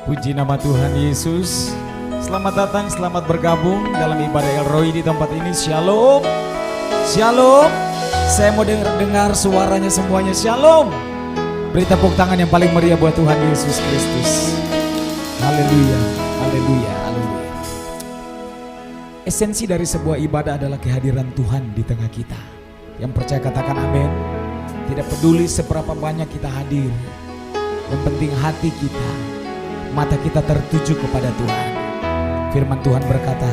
Puji nama Tuhan Yesus. Selamat datang, selamat bergabung dalam ibadah El Roi di tempat ini. Shalom. Shalom. Saya mau dengar suaranya semuanya. Shalom. Beri tepuk tangan yang paling meriah buat Tuhan Yesus Kristus. Haleluya. Haleluya. Haleluya. Esensi dari sebuah ibadah adalah kehadiran Tuhan di tengah kita. Yang percaya katakan amin. Tidak peduli seberapa banyak kita hadir, yang penting hati kita, mata kita tertuju kepada Tuhan. Firman Tuhan berkata,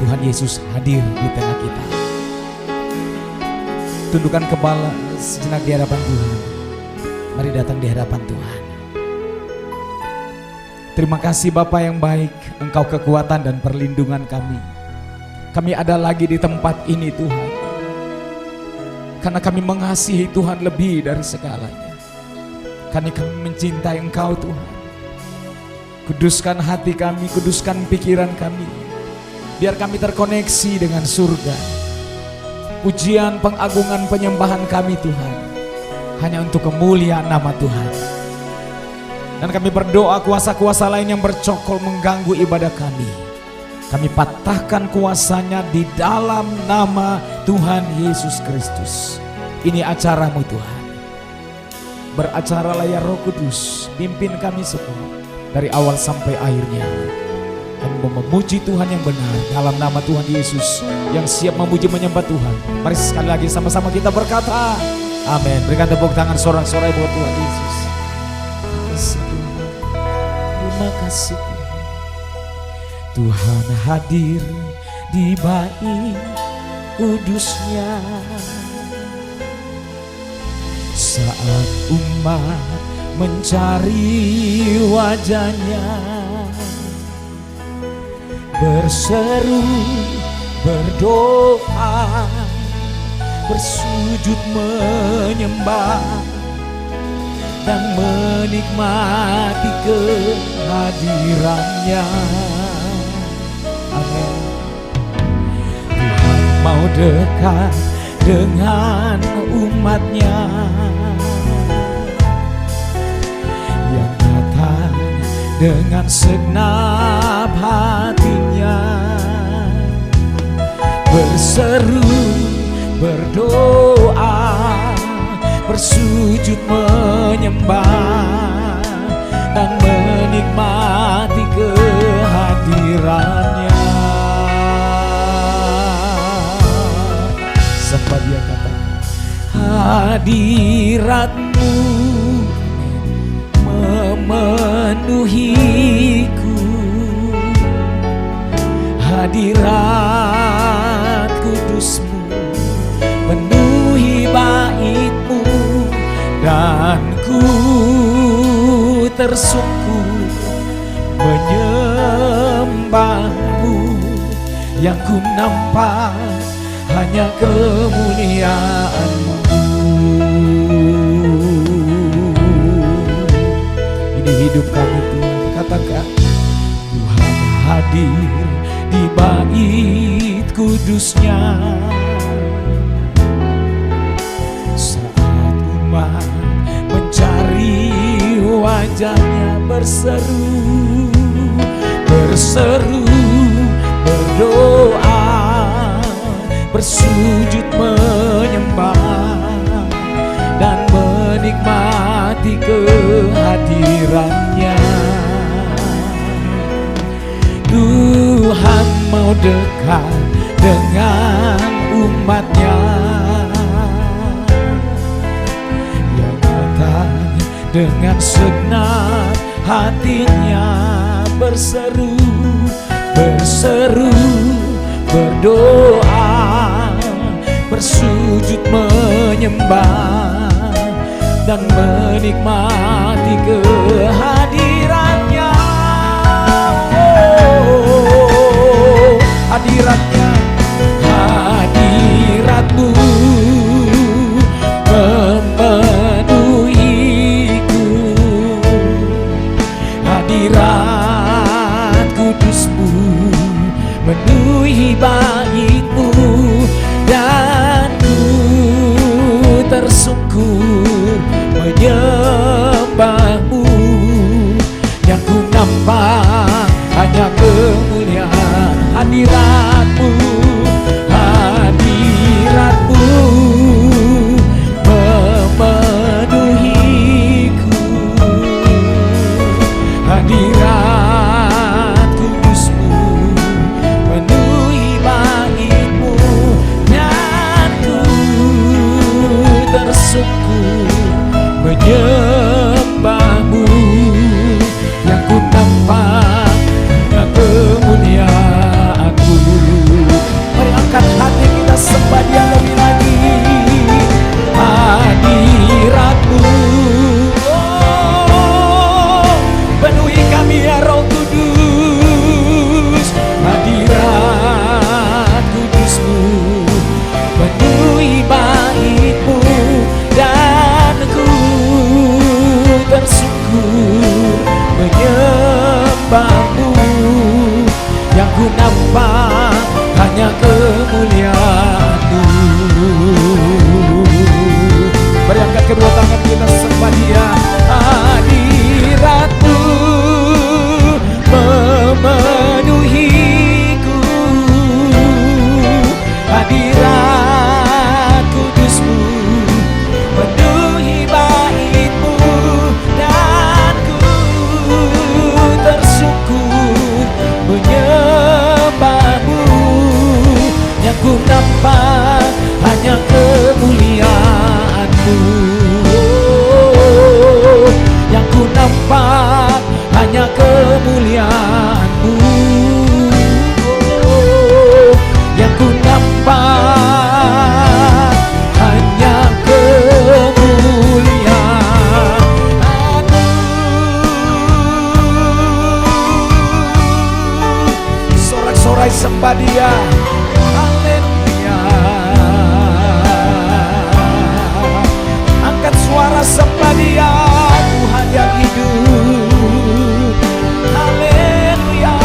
Tuhan Yesus hadir di tengah kita. Tundukkan kepala sejenak di hadapan Tuhan. Mari datang di hadapan Tuhan. Terima kasih Bapa yang baik, Engkau kekuatan dan perlindungan kami. Kami ada lagi di tempat ini Tuhan, karena kami mengasihi Tuhan lebih dari segalanya. Karena kami mencintai Engkau Tuhan. Kuduskan hati kami, kuduskan pikiran kami, biar kami terkoneksi dengan surga. Pujian, pengagungan, penyembahan kami Tuhan hanya untuk kemuliaan nama Tuhan. Dan kami berdoa kuasa-kuasa lain yang bercokol mengganggu ibadah kami, kami patahkan kuasanya di dalam nama Tuhan Yesus Kristus. Ini acaramu Tuhan. Beracaralah ya Roh Kudus, pimpin kami semua dari awal sampai akhirnya. Kami mau memuji Tuhan yang benar dalam nama Tuhan Yesus yang siap memuji menyembah Tuhan. Mari sekali lagi sama-sama kita berkata amin. Berikan tepuk tangan sorak-sorai buat Tuhan Yesus. Terima kasih Tuhan. Terima kasih Tuhan. Tuhan hadir di bait kudusnya saat umat mencari wajahnya, berseru, berdoa, bersujud menyembah dan menikmati kehadirannya. Amin. Tuhan mau dekat dengan umatnya yang datang dengan segenap hatinya, berseru, berdoa, bersujud menyembah dan menikmati kehadirannya. Sampai dia katakan, hadiratmu memenuhiku, hadirat kudusmu penuhi baitmu, dan ku tersungkur menyembahmu. Yang ku nampak hanya kemuliaan-Mu. Ini hidup kami Tuhan. Katakan, Tuhan hadir di bait kudusnya saat umat mencari wajahnya, berseru, berseru, berdoa, bersujud menyembah dan menikmati kehadirannya. Tuhan mau dekat dengan umatnya yang datang dengan segenap hatinya, berseru, berseru, berdoa, bersujud menyembah dan menikmati kehadirannya. Oh, hadiratnya, hadiratmu memenuhiku, hadirat kudusmu menuhi baitmu, dan ku tersungkur menyembahmu. Yang ku nampak hadiratmu, hadiratmu memenuhiku, hadirat kudusmu penuhi langitmu, dan ku tersungkur menyembahmu, yang ku nampak kemuliaanmu. Mari angkat hati kita sembah Dia lebih lagi. Hadiratmu, oh, penuhi kami ya Roh Kudus. Hadirat kudusmu penuhi baitmu, dan ku tersungkur menyembahmu, yang ku nampak hanya kemuliaanmu. Mari angkat kedua tangan kita sembah Dia. Hadiratmu memenuhiku, hadirat kudusmu penuhi baitmu, dan ku tersungkur menyembahmu, yang ku nampak hanya kemuliaanmu, yang ku nampak hanya kemuliaanmu, yang ku nampak hanya kemuliaanmu. Sorak-sorai sembah Dia. Haleluya. Angkat suara sembah Dia, Tuhan yang hidup. Haleluya.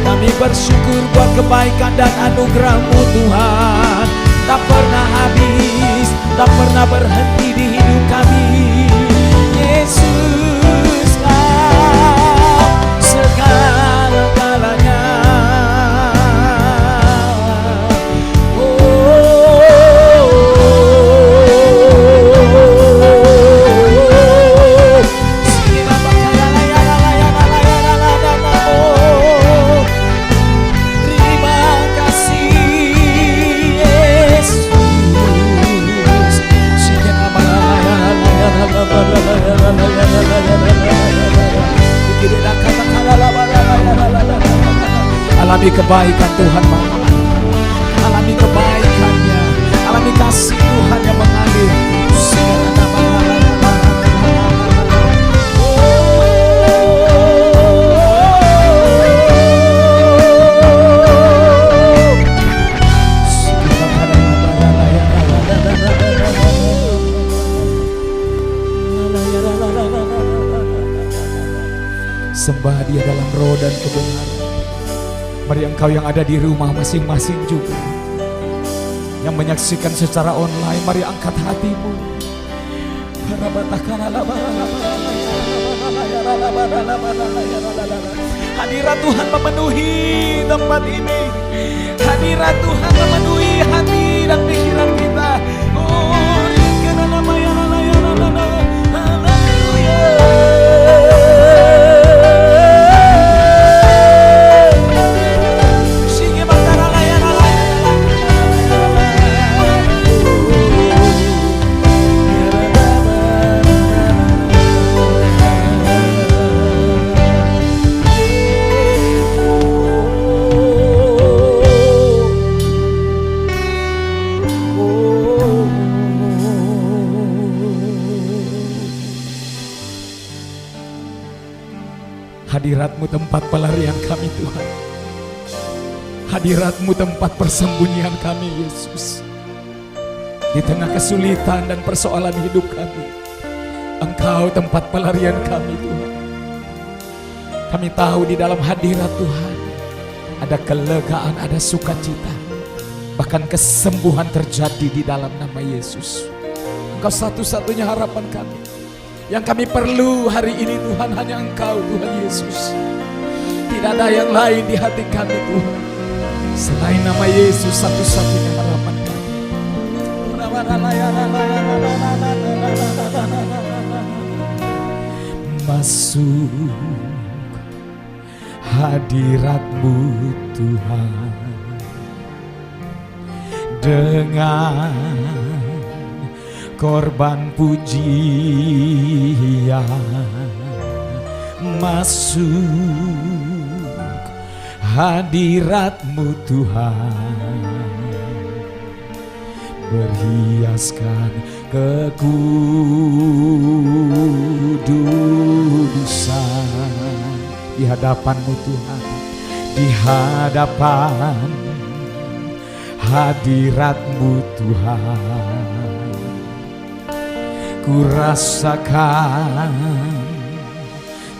Kami bersyukur buat kebaikan dan anugerah-Mu Tuhan, tak pernah habis, tak pernah berhenti di hidup kami. Yesuslah segala-galanya. Alami kebaikan Tuhan, alami kebaikan-Nya, alami kasih Tuhan yang mengalir. Sembah Dia dalam roh dan kebenaran. Mari engkau yang ada di rumah masing-masing juga, yang menyaksikan secara online, mari angkat hatimu. Hadirat Tuhan memenuhi tempat ini. Hadirat Tuhan memenuhi hati dan pikiran kita. Oh, Hadirat-Mu tempat pelarian kami Tuhan. Hadirat-Mu tempat persembunyian kami Yesus. Di tengah kesulitan dan persoalan hidup kami, Engkau tempat pelarian kami Tuhan. Kami tahu di dalam hadirat Tuhan ada kelegaan, ada sukacita, bahkan kesembuhan terjadi di dalam nama Yesus. Engkau satu-satunya harapan kami. Yang kami perlu hari ini Tuhan hanya Engkau Tuhan Yesus. Tidak ada yang lain di hati kami Tuhan selain nama Yesus, satu-satunya harapan kami. Masuk hadirat-Mu Tuhan dengan korban pujian. Masuk hadirat-Mu Tuhan, berhiaskan kekudusan di hadapan-Mu Tuhan, di hadapan hadirat-Mu Tuhan. Ku rasakan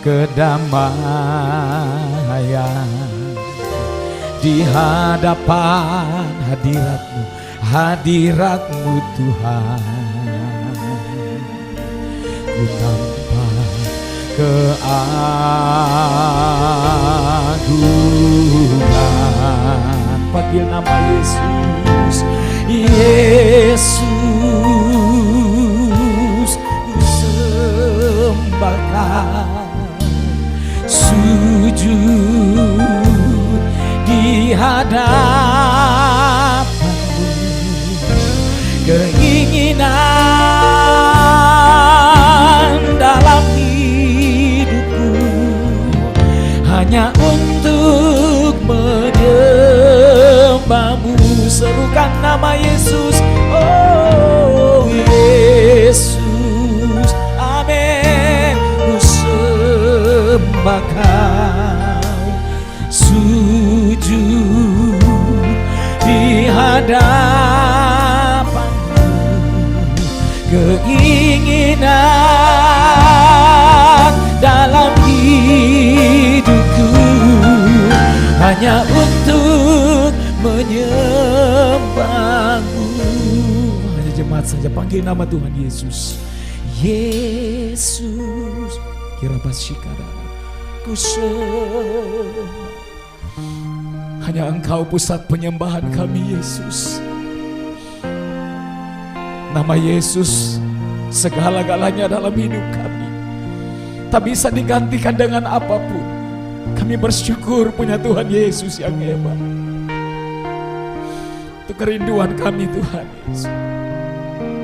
kedamaian di hadapan hadirat-Mu, hadirat-Mu Tuhan. Ku nampak keagungan, panggil nama Yesus, Yesus. Ku sembahkan, sujud di hadapan-Mu. Keinginan dalam hidupku hanya untuk menyembah-Mu. Serukan nama Yesus, oh Yesus, amin. Ku sembah Kau, sujud di hadapan-Mu. Keinginan dalam hidupku hanya untuk menyembah-Mu. Hanya jemaat saja panggil nama Tuhan Yesus, Yesus. Kirabasikara, ku sembah. Hanya Engkau pusat penyembahan kami Yesus. Nama Yesus segala-galanya dalam hidup kami. Tak bisa digantikan dengan apapun. Kami bersyukur punya Tuhan Yesus yang hebat. Itu kerinduan kami Tuhan Yesus.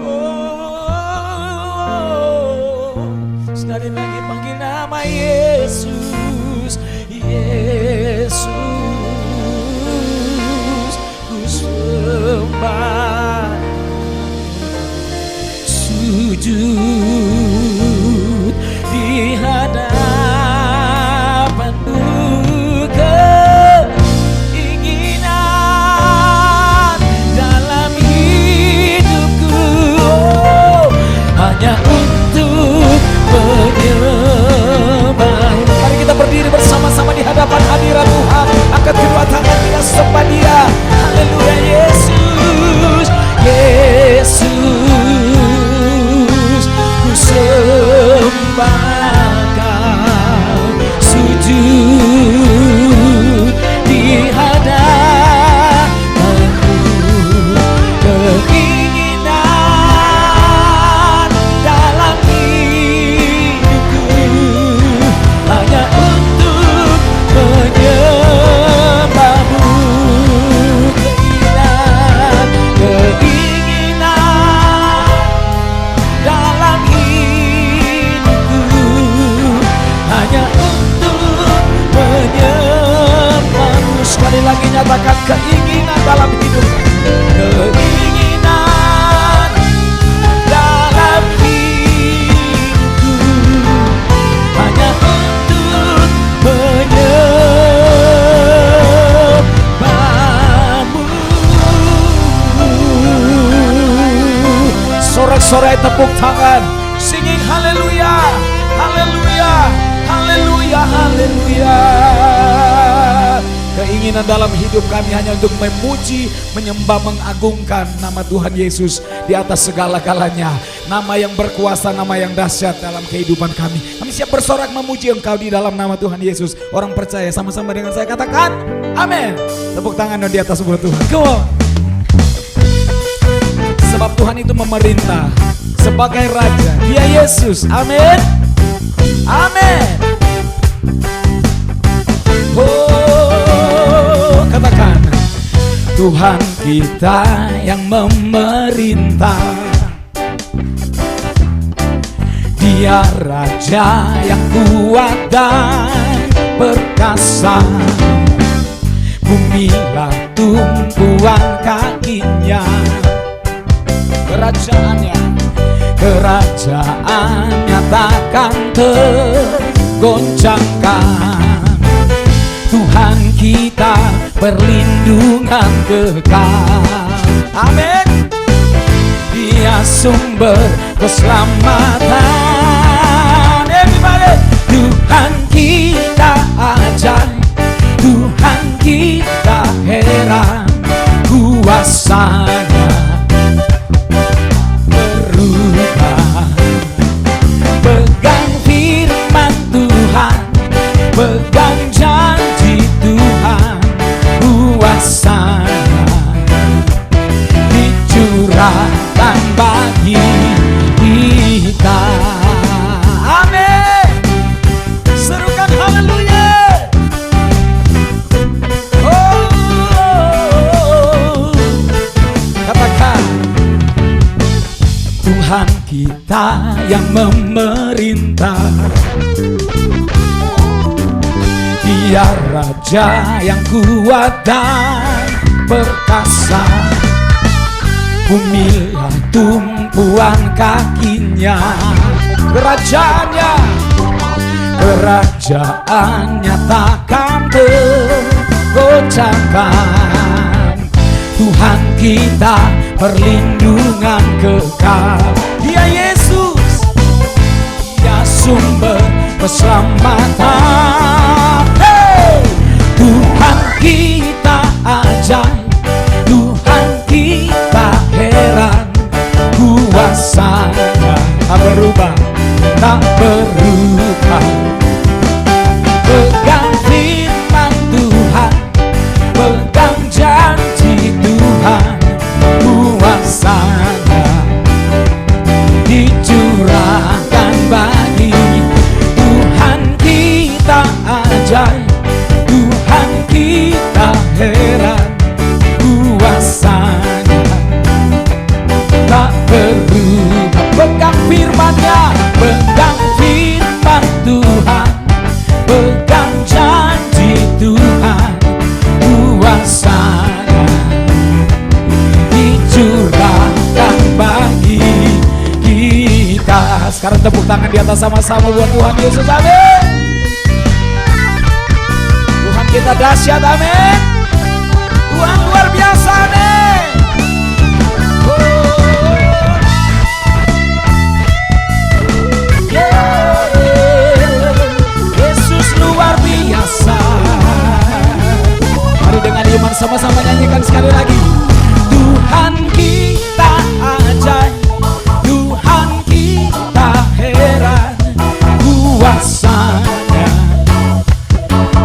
Oh, sekali lagi panggil nama Yesus, Yesus. Ku sembah, sujud di hadapan-Mu. Keinginan dalam hidupku hanya untuk menyembah. Mari kita berdiri bersama-sama di hadapan hadirat Tuhan. Angkat kedua tangan kita sembah Dia. Haleluya Yesus, Yesus. Ku sembah Kau, sujud di hadapan-Mu. Keinginan dalam hidupku hanya untuk menyembah-Mu. Keinginan dalam hidupku hanya untuk menyembah-Mu. Sekali lagi nyatakan keinginan dalam hidup. Keinginan dalam hidupku hanya untuk menyembah-Mu. Sorak-sorai tepuk tangan, singing haleluya, haleluya, haleluya, haleluya. Keinginan dalam hidup kami hanya untuk memuji, menyembah, mengagungkan nama Tuhan Yesus di atas segala-galanya. Nama yang berkuasa, nama yang dahsyat dalam kehidupan kami. Kami siap bersorak memuji Engkau di dalam nama Tuhan Yesus. Orang percaya sama-sama dengan saya katakan amin. Tepuk tangan di atas buat Tuhan. Come on. Sebab Tuhan itu memerintah sebagai Raja. Dia Yesus. Amin. Amin. Oh, katakan Tuhan kita yang memerintah. Dia Raja yang kuat dan perkasa. Bumilah tumpuan kakinya. Kerajaannya takkan tergoncangkan. Tuhan kita perlindungan kekal. Amin. Dia sumber keselamatan. Everybody. Tuhan kita ajaib, Tuhan kita heran, kuasanya berubah. Pegang firman Tuhan, pegang janji Tuhan, kuasanya dicurahkan bagi kita. Amin. Serukan haleluya. Oh, katakan Tuhan kita yang memerintah. Dia Raja yang kuat dan perkasa. Bumilah tumpuan kakinya. Kerajaannya takkan tergoncangkan. Tuhan kita perlindungan kekal. Dia Yesus, Dia sumber keselamatan. Hey! Tuhan kita ajaib, Tuhan kita heran, kuasanya tak berubah, tak berubah. Pegang firman Tuhan, pegang janji Tuhan, kuasanya dicurahkan bagi. Tuhan kita ajaib, Tuhan kita heran, kuasanya tak berubah. Pegang firman-Nya, pegang firman Tuhan, pegang janji Tuhan, kuasanya dicurahkan bagi kita. Sekarang tepuk tangan di atas sama-sama buat Tuhan Yesus. Amin. Tuhan kita dahsyat. Amin. Tuhan luar biasa. Amin. Yesus luar biasa. Mari dengan iman sama-sama nyanyikan sekali lagi. Tuhan kita ajaib, Tuhan kita heran, kuasanya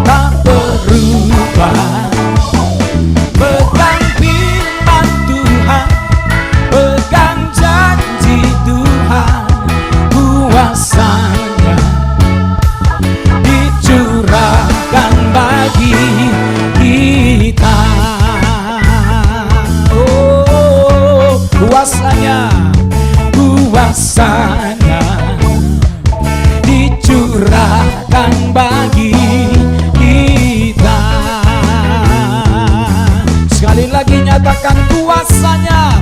tak berubah. Pegang firman Tuhan, pegang janji Tuhan, kuasanya dicurahkan bagi kita. Oh, kuasanya dicurahkan bagi kita. Sekali lagi nyatakan kuasanya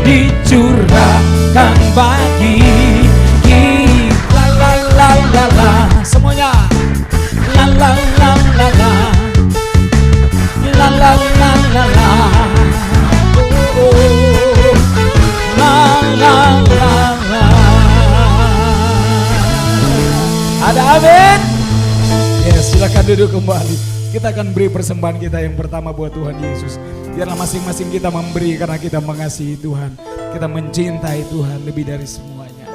dicurahkan bagi kita. La la la la, semuanya. La la la la la, la la la la la. Oh, la la la la. Ada amin? Ya, silakan duduk kembali. Kita akan beri persembahan kita yang pertama buat Tuhan Yesus. Biarlah masing-masing kita memberi karena kita mengasihi Tuhan. Kita mencintai Tuhan lebih dari semuanya.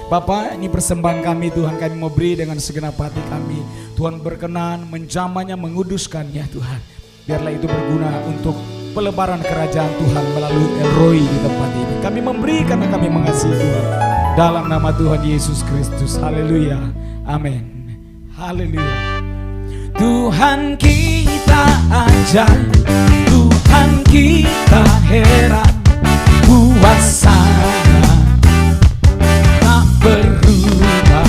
Bapa, ini persembahan kami Tuhan, kami mau beri dengan segenap hati kami. Tuhan berkenan menjamahnya, menguduskannya Tuhan. Biarlah itu berguna untuk pelebaran kerajaan Tuhan melalui El Roi di tempat ini. Kami memberi karena kami mengasihi Tuhan. Dalam nama Tuhan Yesus Kristus. Haleluya. Amin. Haleluya. Tuhan kita ajaib, Tuhan kita heran, kuasanya tak berubah.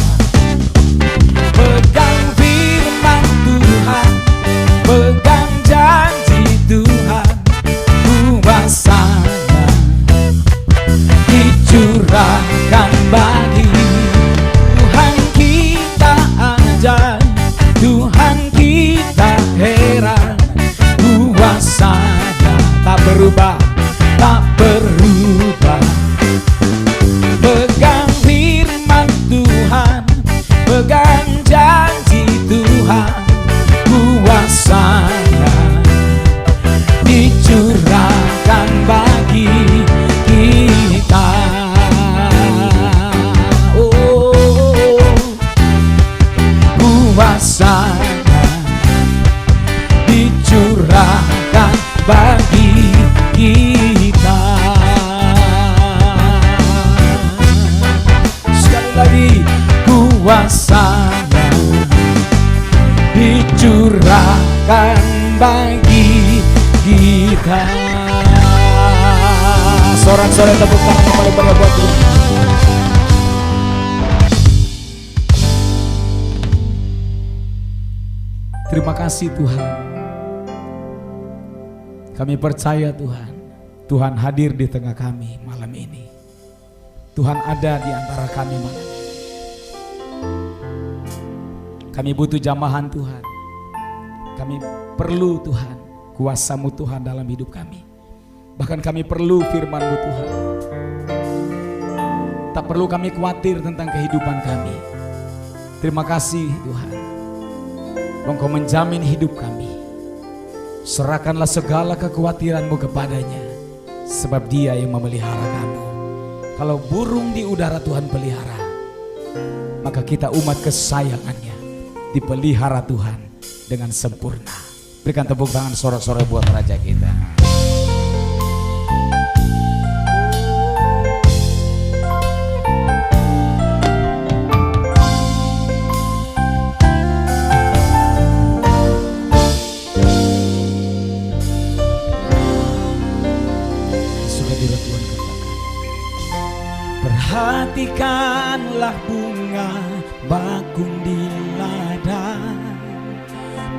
Pegang firman Tuhan, pegang janji Tuhan, kuasanya dicurahkan bagi. Tuhan kita ajaib, Tuhan kita heran, kuasanya tak berubah, tak berubah. Pegang firman Tuhan, pegang janji Tuhan, kuasanya dicurahkan bagi kita. Kuasanya dicurahkan bagi kita. Sekali lagi, kuasanya dicurahkan bagi kita. Sorak-sorai tepuk tangan yang paling meriah buat Tuhan. Terima kasih Tuhan. Kami percaya Tuhan, Tuhan hadir di tengah kami malam ini. Tuhan ada di antara kami malam ini. Kami butuh jamahan Tuhan. Kami perlu Tuhan, kuasa-Mu Tuhan dalam hidup kami. Bahkan kami perlu firman-Mu Tuhan. Tak perlu kami khawatir tentang kehidupan kami. Terima kasih Tuhan. Engkau menjamin hidup kami. Serahkanlah segala kekhawatiran-Mu kepadanya, sebab Dia yang memelihara kamu. Kalau burung di udara Tuhan pelihara, maka kita umat kesayangannya dipelihara Tuhan dengan sempurna. Berikan tepuk tangan sorak-sorai buat Raja kita. Perhatikanlah bunga bakung di ladang,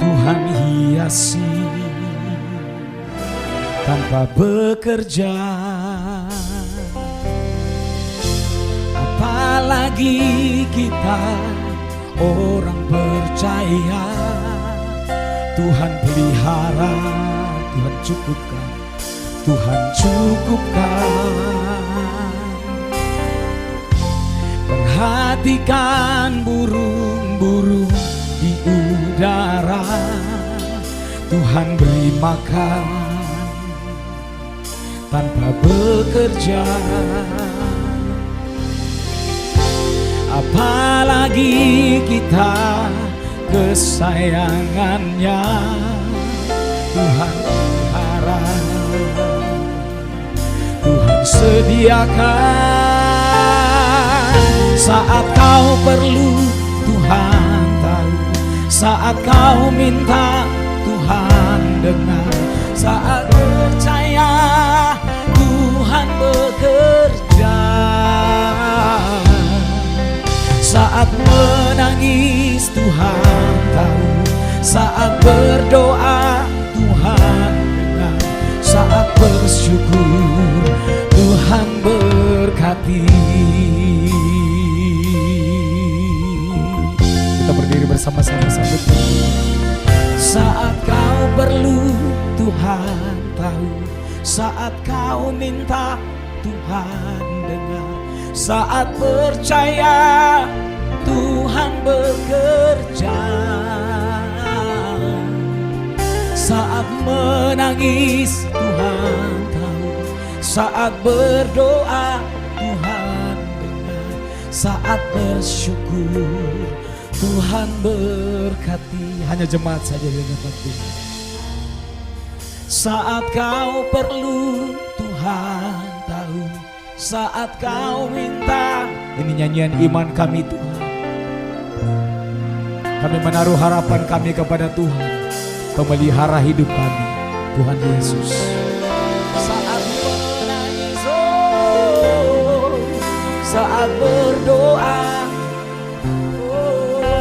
Tuhan hiasi tanpa bekerja. Apalagi kita orang percaya, Tuhan pelihara, Tuhan cukupkan, Tuhan cukupkan. Perhatikan burung-burung di udara, Tuhan beri makan tanpa bekerja. Apalagi kita kesayangannya, Tuhan pelihara, Tuhan sediakan. Saat kau perlu, Tuhan tahu. Saat kau minta, Tuhan dengar. Saat percaya, Tuhan bekerja. Saat menangis, Tuhan tahu. Saat berdoa, Tuhan dengar. Saat bersyukur, Tuhan berkati. Kita berdiri bersama-sama sambut. Saat kau perlu, Tuhan tahu. Saat kau minta, Tuhan dengar. Saat percaya, Tuhan bekerja. Saat Saat menangis Tuhan tahu, saat berdoa Tuhan dengar, saat bersyukur Tuhan berkati. Hanya jemaat saja yang dapat dengar. Saat kau perlu Tuhan tahu, saat kau minta. Ini nyanyian iman kami Tuhan. Kami menaruh harapan kami kepada Tuhan, pemelihara hidup kami, Tuhan Yesus. Saat menangis, oh, saat berdoa, oh,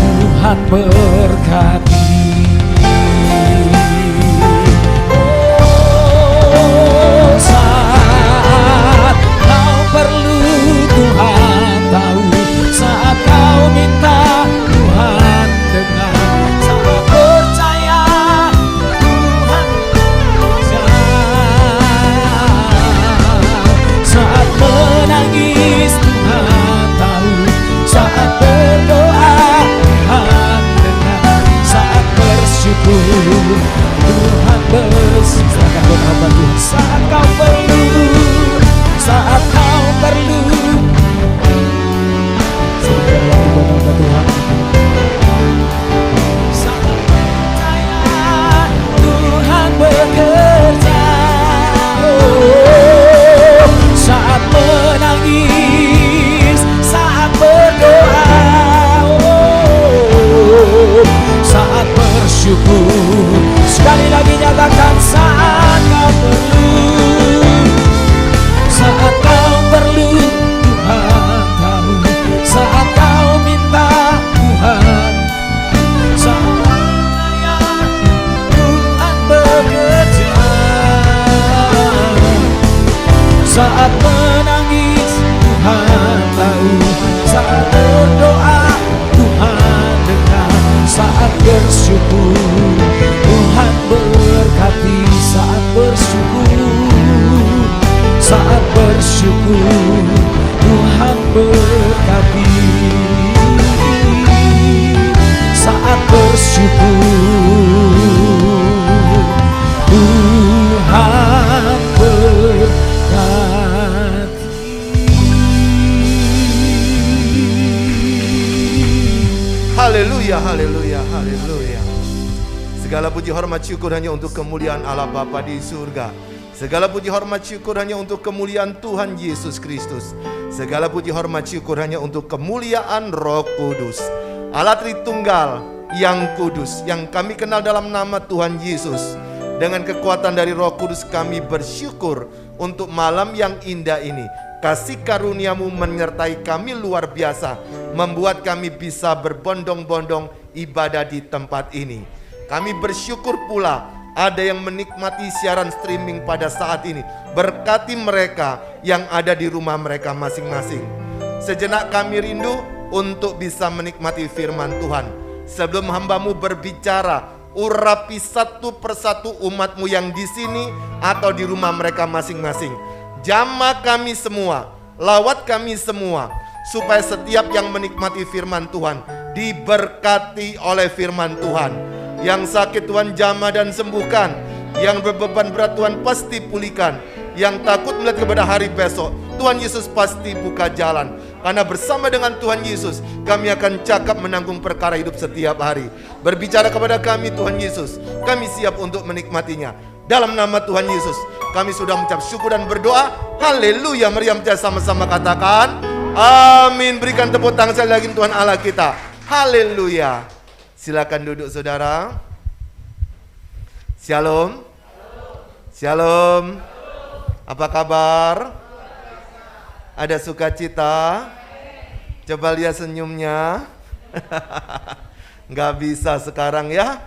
Tuhan berkati. Oh, saat kau perlu Tuhan tahu, saat kau minta Tuhan dengar, saat percaya Tuhan jawab, saat menangis Tuhan tahu, saat berdoa Tuhan dengar, saat bersyukur Tuhan bersilakan berdoa Tuhan. Saat kau perlu, saat kau perlu, Tuhan. Saat percaya Tuhan bekerja, oh, saat menangis, saat berdoa, oh, saat bersyukur. Sekali lagi nyatakan saat kau perlu, saat kau perlu Tuhan tahu, saat kau minta Tuhan, saat percaya Tuhan bekerja, saat menangis Tuhan tahu, saat berdoa Tuhan dengar, saat bersyukur Tuhan berkati, saat bersyukur, saat bersyukur Tuhan berkati, saat bersyukur Tuhan berkati. Haleluya, haleluya, haleluya. Segala puji hormat syukur hanya untuk kemuliaan Allah Bapa di surga. Segala puji hormat syukur hanya untuk kemuliaan Tuhan Yesus Kristus. Segala puji hormat syukur hanya untuk kemuliaan Roh Kudus, Allah Tritunggal yang kudus, yang kami kenal dalam nama Tuhan Yesus. Dengan kekuatan dari Roh Kudus kami bersyukur untuk malam yang indah ini. Kasih karunia-Mu menyertai kami luar biasa, membuat kami bisa berbondong-bondong ibadah di tempat ini. Kami bersyukur pula ada yang menikmati siaran streaming pada saat ini. Berkati mereka yang ada di rumah mereka masing-masing. Sejenak kami rindu untuk bisa menikmati firman Tuhan. Sebelum hamba-Mu berbicara, urapi satu persatu umat-Mu yang di sini atau di rumah mereka masing-masing. Jamah kami semua, lawat kami semua, supaya setiap yang menikmati firman Tuhan diberkati oleh firman Tuhan. Yang sakit Tuhan jamah dan sembuhkan, yang berbeban berat Tuhan pasti pulihkan, yang takut melihat kepada hari besok Tuhan Yesus pasti buka jalan. Karena bersama dengan Tuhan Yesus kami akan cakap menanggung perkara hidup setiap hari. Berbicara kepada kami Tuhan Yesus, kami siap untuk menikmatinya. Dalam nama Tuhan Yesus kami sudah mengucap syukur dan berdoa. Haleluya. Mari kita sama-sama katakan amin. Berikan tepuk tangan sekali lagi Tuhan Allah kita. Haleluya. Silakan duduk saudara. Shalom. Shalom. Apa kabar? Ada sukacita? Coba lihat senyumnya. Nggak bisa sekarang ya,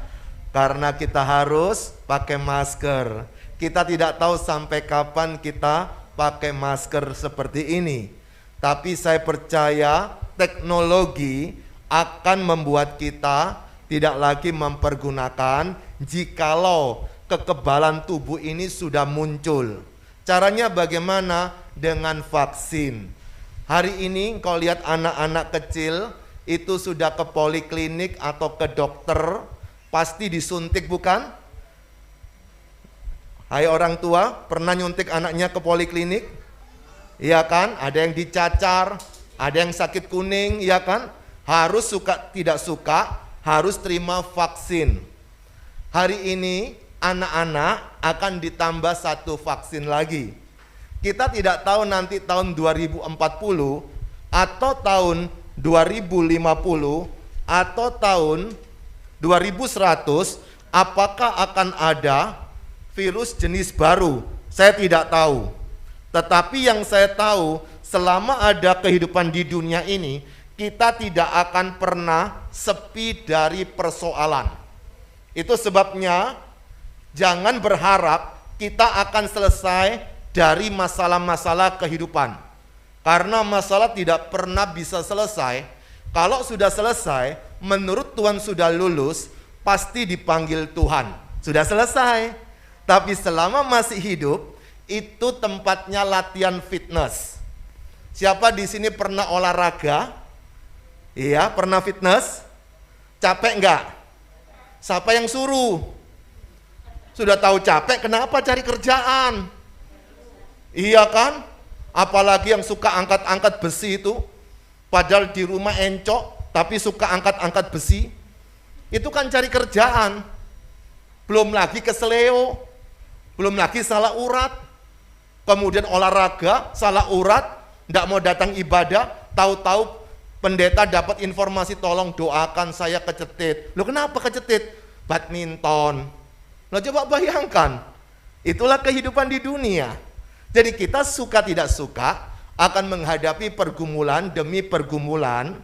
karena kita harus pakai masker. Kita tidak tahu sampai kapan kita pakai masker seperti ini. Tapi saya percaya teknologi akan membuat kita tidak lagi mempergunakan jikalau kekebalan tubuh ini sudah muncul. Caranya bagaimana? Dengan vaksin. Hari ini kalau lihat anak-anak kecil itu sudah ke poliklinik atau ke dokter pasti disuntik bukan? Hai orang tua, pernah nyuntik anaknya ke poliklinik? Iya kan? Ada yang dicacar, ada yang sakit kuning, iya kan? Harus suka tidak suka, harus terima vaksin. Hari ini anak-anak akan ditambah satu vaksin lagi. Kita tidak tahu nanti tahun 2040 atau tahun 2050 atau tahun 2100 apakah akan ada virus jenis baru. Saya tidak tahu. Tetapi yang saya tahu, selama ada kehidupan di dunia ini, kita tidak akan pernah sepi dari persoalan. Itu sebabnya jangan berharap kita akan selesai dari masalah-masalah kehidupan. Karena masalah tidak pernah bisa selesai. Kalau sudah selesai, menurut Tuhan sudah lulus, pasti dipanggil Tuhan. Sudah selesai. Tapi selama masih hidup, itu tempatnya latihan fitness. Siapa di sini pernah olahraga? Iya, pernah fitness? Capek enggak? Siapa yang suruh? Sudah tahu capek, kenapa cari kerjaan? Iya kan? Apalagi yang suka angkat-angkat besi itu, padahal di rumah encok, tapi suka angkat-angkat besi. Itu kan cari kerjaan. Belum lagi keseleo, belum lagi salah urat. Kemudian olahraga, salah urat, tidak mau datang ibadah, tahu-tahu pendeta dapat informasi, tolong doakan saya kecetit. Loh kenapa kecetit? Badminton. Loh coba bayangkan, itulah kehidupan di dunia. Jadi kita suka tidak suka akan menghadapi pergumulan demi pergumulan.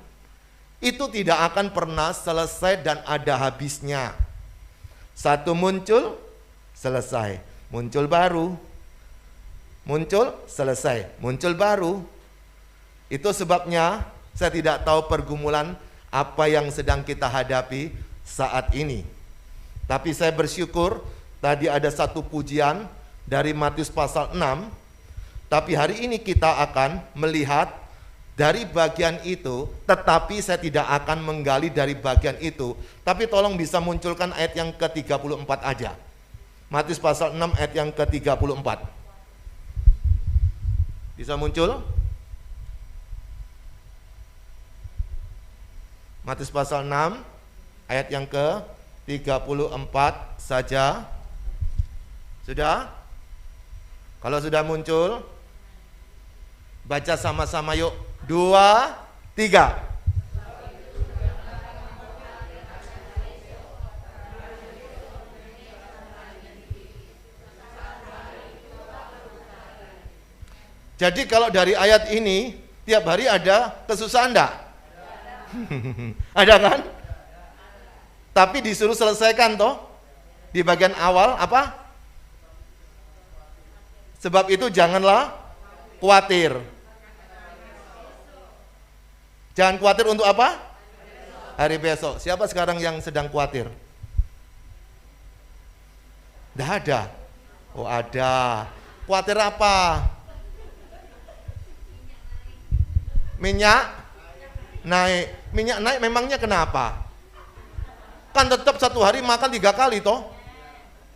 Itu tidak akan pernah selesai dan ada habisnya. Satu muncul, selesai. Muncul baru. Muncul, selesai. Muncul baru. Itu sebabnya saya tidak tahu pergumulan apa yang sedang kita hadapi saat ini. Tapi saya bersyukur tadi ada satu pujian dari Matius pasal 6. Tapi hari ini kita akan melihat dari bagian itu, tetapi saya tidak akan menggali dari bagian itu. Tapi tolong bisa munculkan ayat yang ke-34 aja. Matius pasal 6 ayat yang ke-34. Bisa muncul? Matius pasal 6 ayat yang ke-34 saja. Sudah? Kalau sudah muncul, baca sama-sama yuk. 2, 3. Jadi kalau dari ayat ini, tiap hari ada kesusahan enggak? Ada kan? Tapi disuruh selesaikan toh. Di bagian awal apa? Sebab itu janganlah khawatir. Jangan khawatir untuk apa? Hari besok. Siapa sekarang yang sedang khawatir? Tidak ada. Oh ada. Khawatir apa? Minyak naik. Minyak naik memangnya kenapa? Kan tetap satu hari makan 3 kali toh.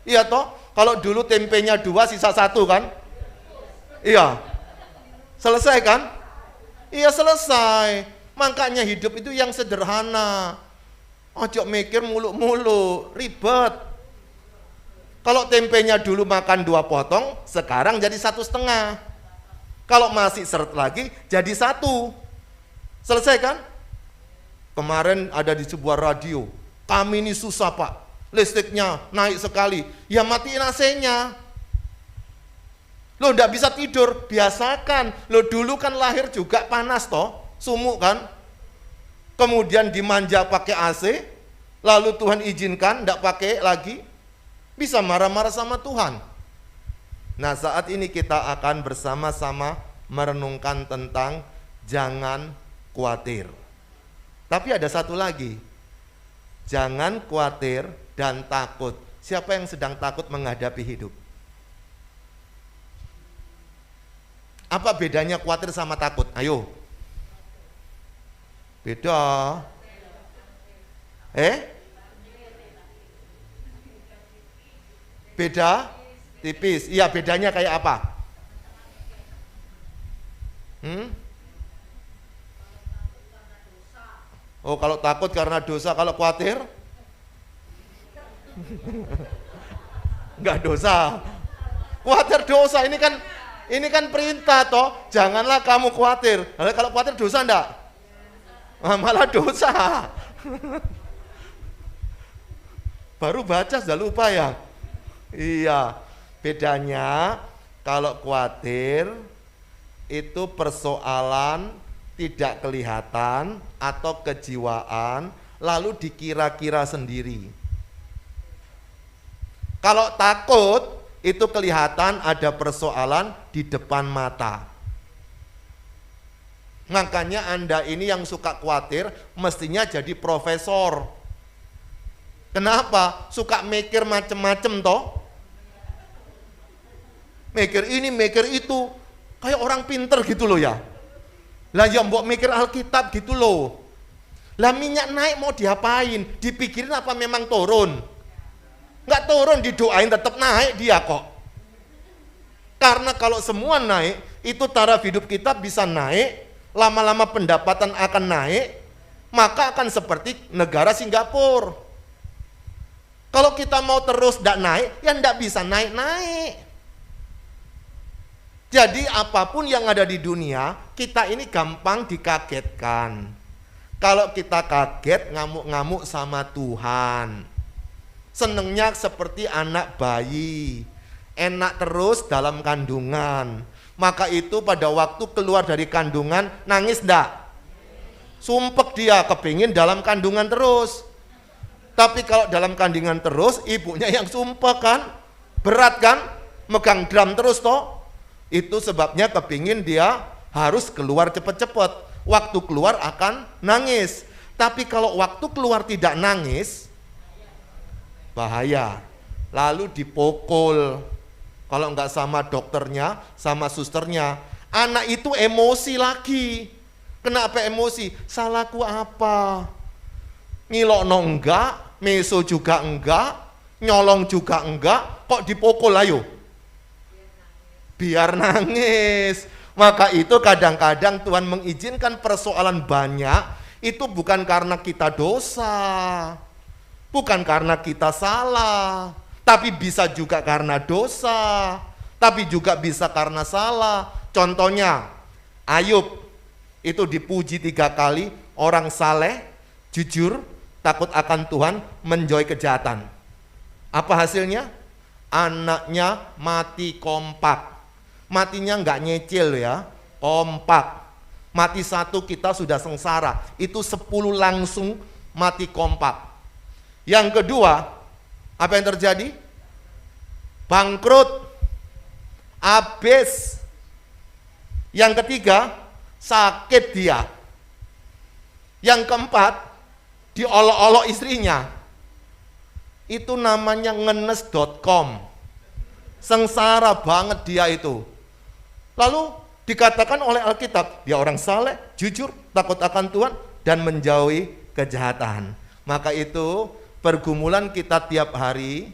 Iya toh. Kalau dulu tempenya 2 sisa 1 kan? Iya. Selesai kan? Iya selesai. Makanya hidup itu yang sederhana. Ojo mikir mulu-mulu, ribet. Kalau tempenya dulu makan 2 potong, sekarang jadi 1,5. Kalau masih seret lagi, jadi 1. Selesai kan? Kemarin ada di sebuah radio, kami ini susah pak, listriknya naik sekali. Ya matiin AC-nya. Lo ndak bisa tidur, biasakan. Lo dulu kan lahir juga panas toh, sumuk kan. Kemudian dimanja pakai AC, lalu Tuhan izinkan ndak pakai lagi, bisa marah-marah sama Tuhan. Nah saat ini kita akan bersama-sama merenungkan tentang jangan khawatir. Tapi ada satu lagi, jangan khawatir dan takut. Siapa yang sedang takut menghadapi hidup? Apa bedanya khawatir sama takut? Ayo. Beda. Beda? Tipis. Iya, bedanya kayak apa? Oh, kalau takut karena dosa, kalau khawatir? Enggak dosa. Khawatir dosa, ini kan perintah toh. Janganlah kamu khawatir. Lalu kalau khawatir dosa enggak? Malah dosa. Baru baca sudah lupa ya? Iya, bedanya kalau khawatir itu persoalan tidak kelihatan atau kejiwaan lalu dikira-kira sendiri. Kalau takut itu kelihatan ada persoalan di depan mata. Makanya Anda ini yang suka khawatir mestinya jadi profesor. Kenapa? Suka mikir macem-macem toh. Mikir ini, mikir itu. Kayak orang pinter gitu loh ya. Lah ya mbok mikir Alkitab gitu loh. Lah minyak naik mau diapain? Dipikirin apa memang turun? Nggak turun, didoain tetap naik dia kok. Karena kalau semua naik, itu taraf hidup kita bisa naik, lama-lama pendapatan akan naik, maka akan seperti negara Singapura. Kalau kita mau terus tidak naik, ya tidak bisa naik-naik. Jadi apapun yang ada di dunia, kita ini gampang dikagetkan. Kalau kita kaget, ngamuk-ngamuk sama Tuhan. Senengnya seperti anak bayi, enak terus dalam kandungan. Maka itu pada waktu keluar dari kandungan, nangis enggak? Sumpek dia, kepingin dalam kandungan terus. Tapi kalau dalam kandungan terus, ibunya yang sumpek kan? Berat kan? Megang drum terus toh. Itu sebabnya kepingin dia harus keluar cepet-cepet. Waktu keluar akan nangis. Tapi kalau waktu keluar tidak nangis, bahaya. Lalu dipukul. Kalau enggak sama dokternya, sama susternya. Anak itu emosi lagi. Kenapa emosi? Salahku apa? Ngilokno enggak, meso juga enggak, nyolong juga enggak, kok dipukul ayo? Biar nangis. Maka itu kadang-kadang Tuhan mengizinkan persoalan banyak, itu bukan karena kita dosa, bukan karena kita salah, tapi bisa juga karena dosa, tapi juga bisa karena salah. Contohnya, Ayub itu dipuji 3 kali, orang saleh, jujur, takut akan Tuhan, menjauhi kejahatan. Apa hasilnya? Anaknya mati kompak. Matinya nggak nyecil ya, kompak. Mati 1 kita sudah sengsara, itu 10 langsung mati kompak. Yang kedua, apa yang terjadi? Bangkrut, habis. Yang ketiga, sakit dia. Yang keempat, diolok-olok istrinya. Itu namanya ngenes.com. Sengsara banget dia itu. Lalu dikatakan oleh Alkitab, dia orang saleh, jujur, takut akan Tuhan, dan menjauhi kejahatan. Maka itu pergumulan kita tiap hari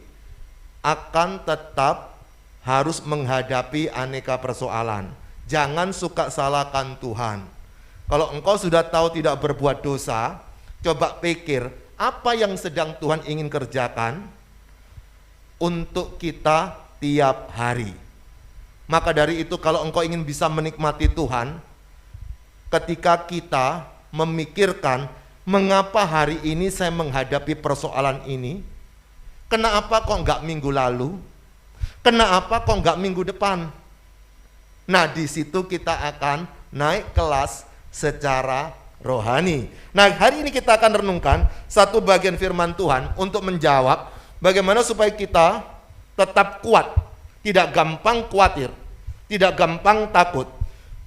akan tetap harus menghadapi aneka persoalan. Jangan suka salahkan Tuhan. Kalau engkau sudah tahu tidak berbuat dosa, coba pikir apa yang sedang Tuhan ingin kerjakan untuk kita tiap hari. Maka dari itu kalau engkau ingin bisa menikmati Tuhan, ketika kita memikirkan mengapa hari ini saya menghadapi persoalan ini, kenapa kok enggak minggu lalu, kenapa kok enggak minggu depan. Nah di situ kita akan naik kelas secara rohani. Nah hari ini kita akan renungkan satu bagian firman Tuhan untuk menjawab bagaimana supaya kita tetap kuat, tidak gampang khawatir, tidak gampang takut.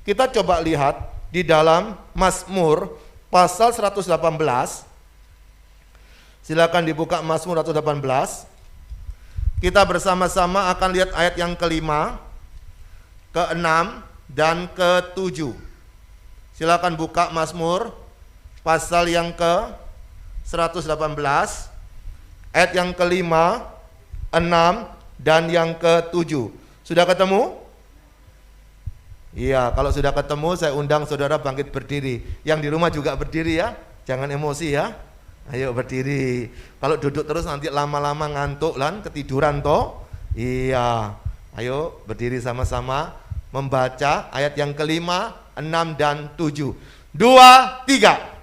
Kita coba lihat di dalam Mazmur pasal 118. Silakan dibuka Mazmur 118. Kita bersama-sama akan lihat ayat yang ke-5, ke-6, dan ke-7. Silakan buka Mazmur pasal yang ke-118, ayat yang ke-5, 6, dan yang ke-7. Sudah ketemu? Iya, kalau sudah ketemu saya undang saudara bangkit berdiri. Yang di rumah juga berdiri ya, jangan emosi ya. Ayo berdiri. Kalau duduk terus nanti lama-lama ngantuk lan ketiduran toh. Iya, ayo berdiri sama-sama membaca ayat yang kelima, 6 dan 7. 2, 3.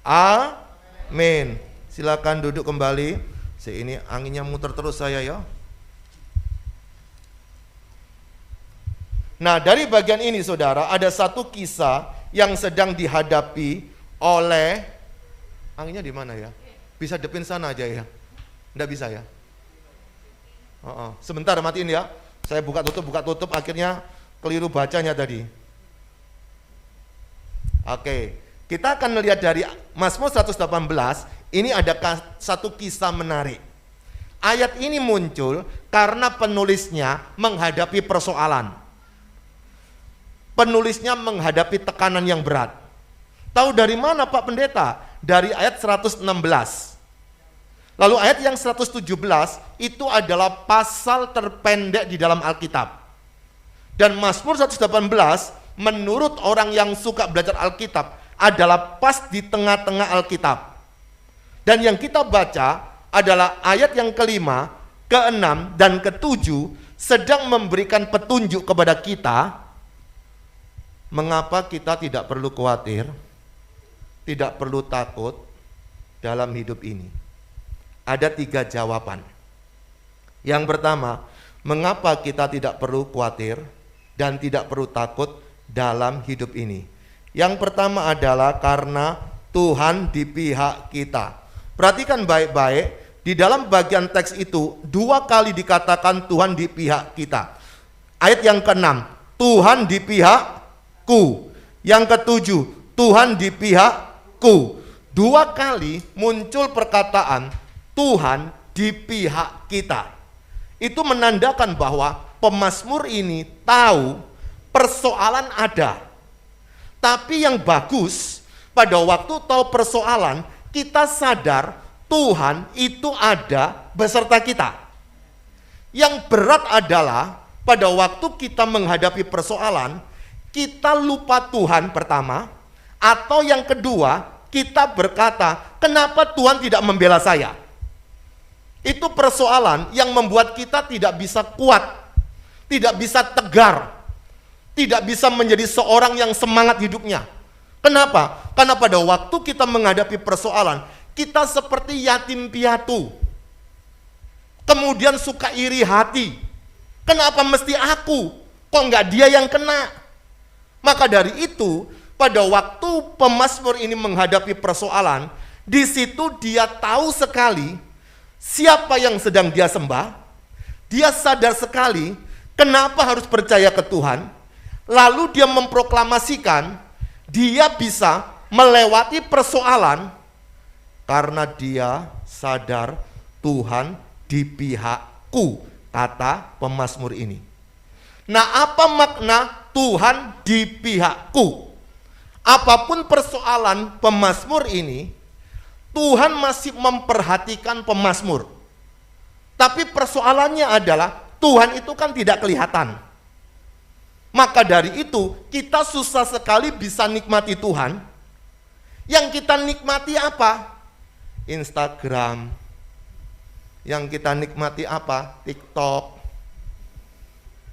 Amin. Silakan duduk kembali. Ini anginnya muter terus saya ya. Nah, dari bagian ini saudara, ada satu kisah yang sedang dihadapi oleh, anginnya di mana ya? Bisa depin sana aja ya? Nggak bisa ya? Sebentar matiin ya. Saya buka tutup, akhirnya keliru bacanya tadi. Oke. Kita akan melihat dari Mazmur 118, ini ada satu kisah menarik. Ayat ini muncul karena penulisnya menghadapi persoalan. Penulisnya menghadapi tekanan yang berat. Tahu dari mana Pak Pendeta? Dari ayat 116. Lalu ayat yang 117 itu adalah pasal terpendek di dalam Alkitab. Dan Mazmur 118 menurut orang yang suka belajar Alkitab adalah pas di tengah-tengah Alkitab. Dan yang kita baca adalah ayat yang kelima, ke-6 dan ke-7 sedang memberikan petunjuk kepada kita mengapa kita tidak perlu khawatir, tidak perlu takut dalam hidup ini. Ada 3 jawaban. Yang pertama, mengapa kita tidak perlu khawatir dan tidak perlu takut dalam hidup ini? Yang pertama adalah karena Tuhan di pihak kita. Perhatikan baik-baik, di dalam bagian teks itu 2 kali dikatakan Tuhan di pihak kita. Ayat yang ke-6, Tuhan di pihakku. Yang ke-7, Tuhan di pihakku. 2 kali muncul perkataan Tuhan di pihak kita. Itu menandakan bahwa pemazmur ini tahu persoalan ada. Tapi yang bagus, pada waktu tahu persoalan, kita sadar Tuhan itu ada beserta kita. Yang berat adalah pada waktu kita menghadapi persoalan, kita lupa Tuhan pertama, atau yang kedua, kita berkata, kenapa Tuhan tidak membela saya? Itu persoalan yang membuat kita tidak bisa kuat, tidak bisa tegar, tidak bisa menjadi seorang yang semangat hidupnya. Kenapa? Karena pada waktu kita menghadapi persoalan, kita seperti yatim piatu. Kemudian suka iri hati. Kenapa mesti aku? Kok enggak dia yang kena? Maka dari itu, pada waktu pemazmur ini menghadapi persoalan, di situ dia tahu sekali siapa yang sedang dia sembah. Dia sadar sekali kenapa harus percaya ke Tuhan. Lalu dia memproklamasikan dia bisa melewati persoalan karena dia sadar Tuhan di pihakku, kata pemazmur ini. Nah, apa makna Tuhan di pihakku? Apapun persoalan pemazmur ini, Tuhan masih memperhatikan pemazmur. Tapi persoalannya adalah Tuhan itu kan tidak kelihatan. Maka dari itu kita susah sekali bisa nikmati Tuhan. Yang kita nikmati apa? Instagram. Yang kita nikmati apa? TikTok.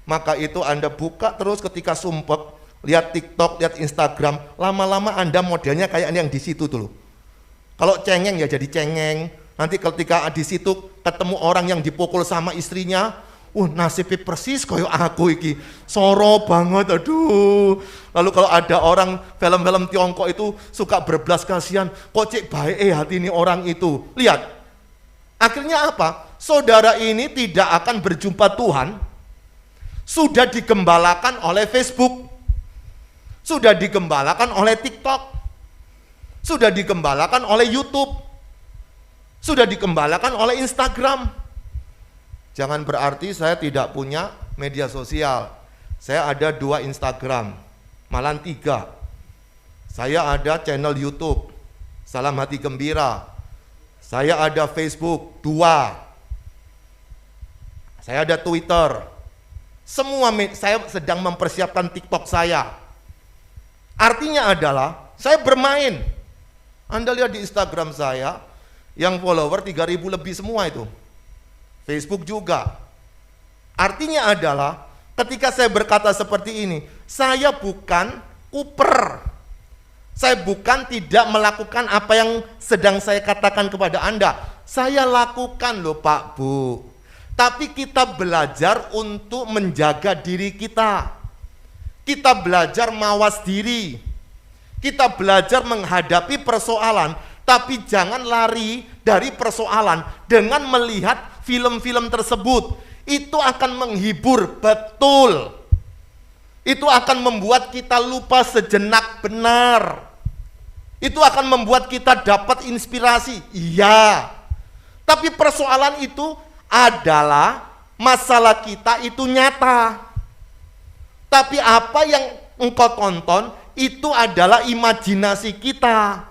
Maka itu Anda buka terus ketika sumpek, lihat TikTok, lihat Instagram, lama-lama Anda modelnya kayak yang di situ dulu. Kalau cengeng ya jadi cengeng. Nanti ketika di situ ketemu orang yang dipukul sama istrinya, nasibnya persis koyo aku iki, soro banget, aduh. Lalu kalau ada orang film-film Tiongkok itu suka berbelas kasihan, kok cek baik hati ini orang itu. Lihat, akhirnya apa? Saudara ini tidak akan berjumpa Tuhan. Sudah digembalakan oleh Facebook, sudah digembalakan oleh TikTok. sudah digembalakan oleh YouTube, sudah digembalakan oleh Instagram. Jangan berarti saya tidak punya media sosial. Saya ada 2 Instagram, malah 3. Saya ada channel YouTube, Salam Hati Gembira. Saya ada Facebook 2. Saya ada Twitter. Saya sedang mempersiapkan TikTok saya. Artinya adalah saya bermain. Anda lihat di Instagram saya, yang follower 3.000 lebih semua itu. Facebook juga. Artinya adalah ketika saya berkata seperti ini, saya bukan kuper. Saya bukan tidak melakukan apa yang sedang saya katakan kepada Anda. Saya lakukan loh Pak Bu. Tapi kita belajar untuk menjaga diri kita. Kita belajar mawas diri. Kita belajar menghadapi persoalan, tapi jangan lari dari persoalan dengan melihat film-film tersebut. Itu akan menghibur, betul. Itu akan membuat kita lupa sejenak, benar. Itu akan membuat kita dapat inspirasi, iya. Tapi persoalan itu adalah masalah kita itu nyata. Tapi apa yang engkau tonton itu adalah imajinasi kita.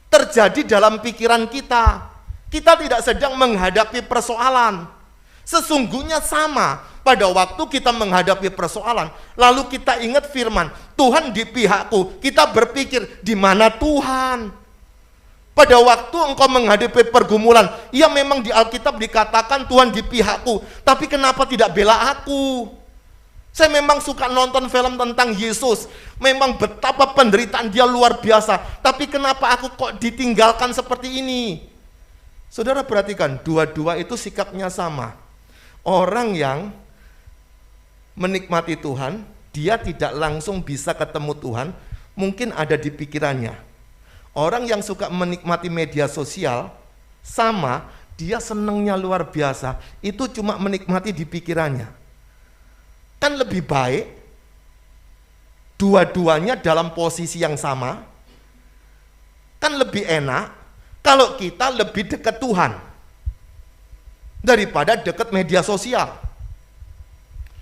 Terjadi dalam pikiran kita. Kita tidak sedang menghadapi persoalan. Sesungguhnya sama. Pada waktu kita menghadapi persoalan, lalu kita ingat firman, Tuhan di pihakku. Kita berpikir, di mana Tuhan? Pada waktu engkau menghadapi pergumulan, ya memang di Alkitab dikatakan Tuhan di pihakku, tapi kenapa tidak bela aku? Saya memang suka nonton film tentang Yesus, memang betapa penderitaan dia luar biasa, tapi kenapa aku kok ditinggalkan seperti ini? Saudara perhatikan, dua-dua itu sikapnya sama. Orang yang menikmati Tuhan, dia tidak langsung bisa ketemu Tuhan, mungkin ada di pikirannya. Orang yang suka menikmati media sosial, sama, dia senangnya luar biasa, itu cuma menikmati di pikirannya. Kan lebih baik, dua-duanya dalam posisi yang sama, kan lebih enak, kalau kita lebih dekat Tuhan, daripada dekat media sosial.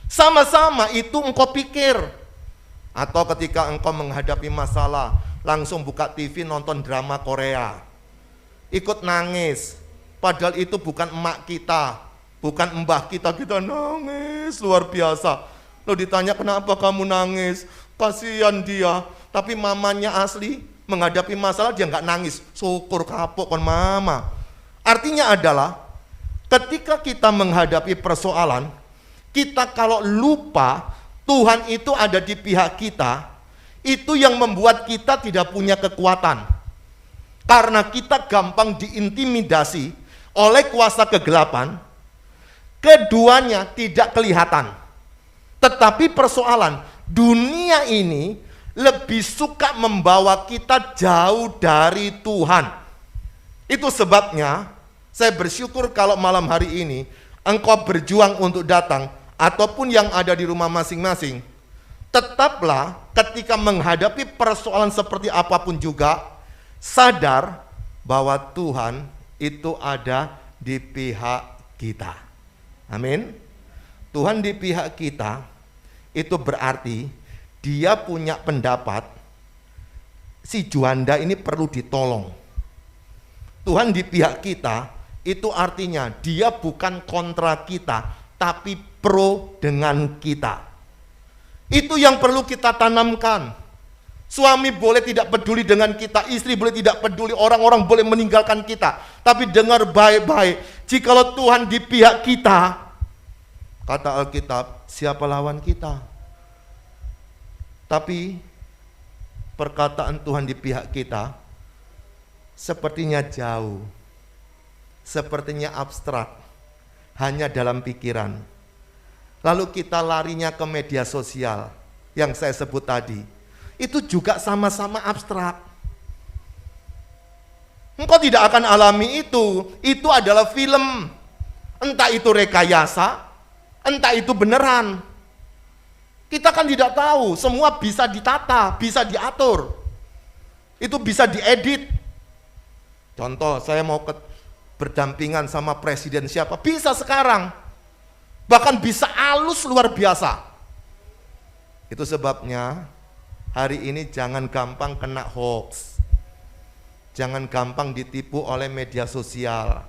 Sama-sama itu engkau pikir. Atau ketika engkau menghadapi masalah, langsung buka TV nonton drama Korea. Ikut nangis. Padahal itu bukan emak kita, bukan mbah kita, kita nangis luar biasa. Lo ditanya kenapa kamu nangis? Kasihan dia. Tapi mamanya asli menghadapi masalah dia nggak nangis. Syukur kapok kon mama. Artinya adalah ketika kita menghadapi persoalan, kita kalau lupa Tuhan itu ada di pihak kita, itu yang membuat kita tidak punya kekuatan. Karena kita gampang diintimidasi oleh kuasa kegelapan, keduanya tidak kelihatan. Tetapi persoalan, dunia ini lebih suka membawa kita jauh dari Tuhan. Itu sebabnya saya bersyukur kalau malam hari ini engkau berjuang untuk datang, ataupun yang ada di rumah masing-masing, tetaplah ketika menghadapi persoalan seperti apapun juga, sadar bahwa Tuhan itu ada di pihak kita. Amin. Tuhan di pihak kita, itu berarti dia punya pendapat, si Juanda ini perlu ditolong. Tuhan di pihak kita, itu artinya dia bukan kontra kita, tapi pro dengan kita. Itu yang perlu kita tanamkan. Suami boleh tidak peduli dengan kita, istri boleh tidak peduli, orang-orang boleh meninggalkan kita. Tapi dengar baik-baik, jikalau Tuhan di pihak kita, kata Alkitab, siapa lawan kita? Tapi perkataan Tuhan di pihak kita sepertinya jauh, sepertinya abstrak, hanya dalam pikiran. Lalu kita larinya ke media sosial yang saya sebut tadi. Itu juga sama-sama abstrak. Engkau tidak akan alami itu. Itu adalah film. Entah itu rekayasa, entah itu beneran. Kita kan tidak tahu, semua bisa ditata, bisa diatur. Itu bisa diedit. Contoh, saya mau berdampingan sama presiden siapa, bisa sekarang. Bahkan bisa halus luar biasa. Itu sebabnya hari ini jangan gampang kena hoax. Jangan gampang ditipu oleh media sosial.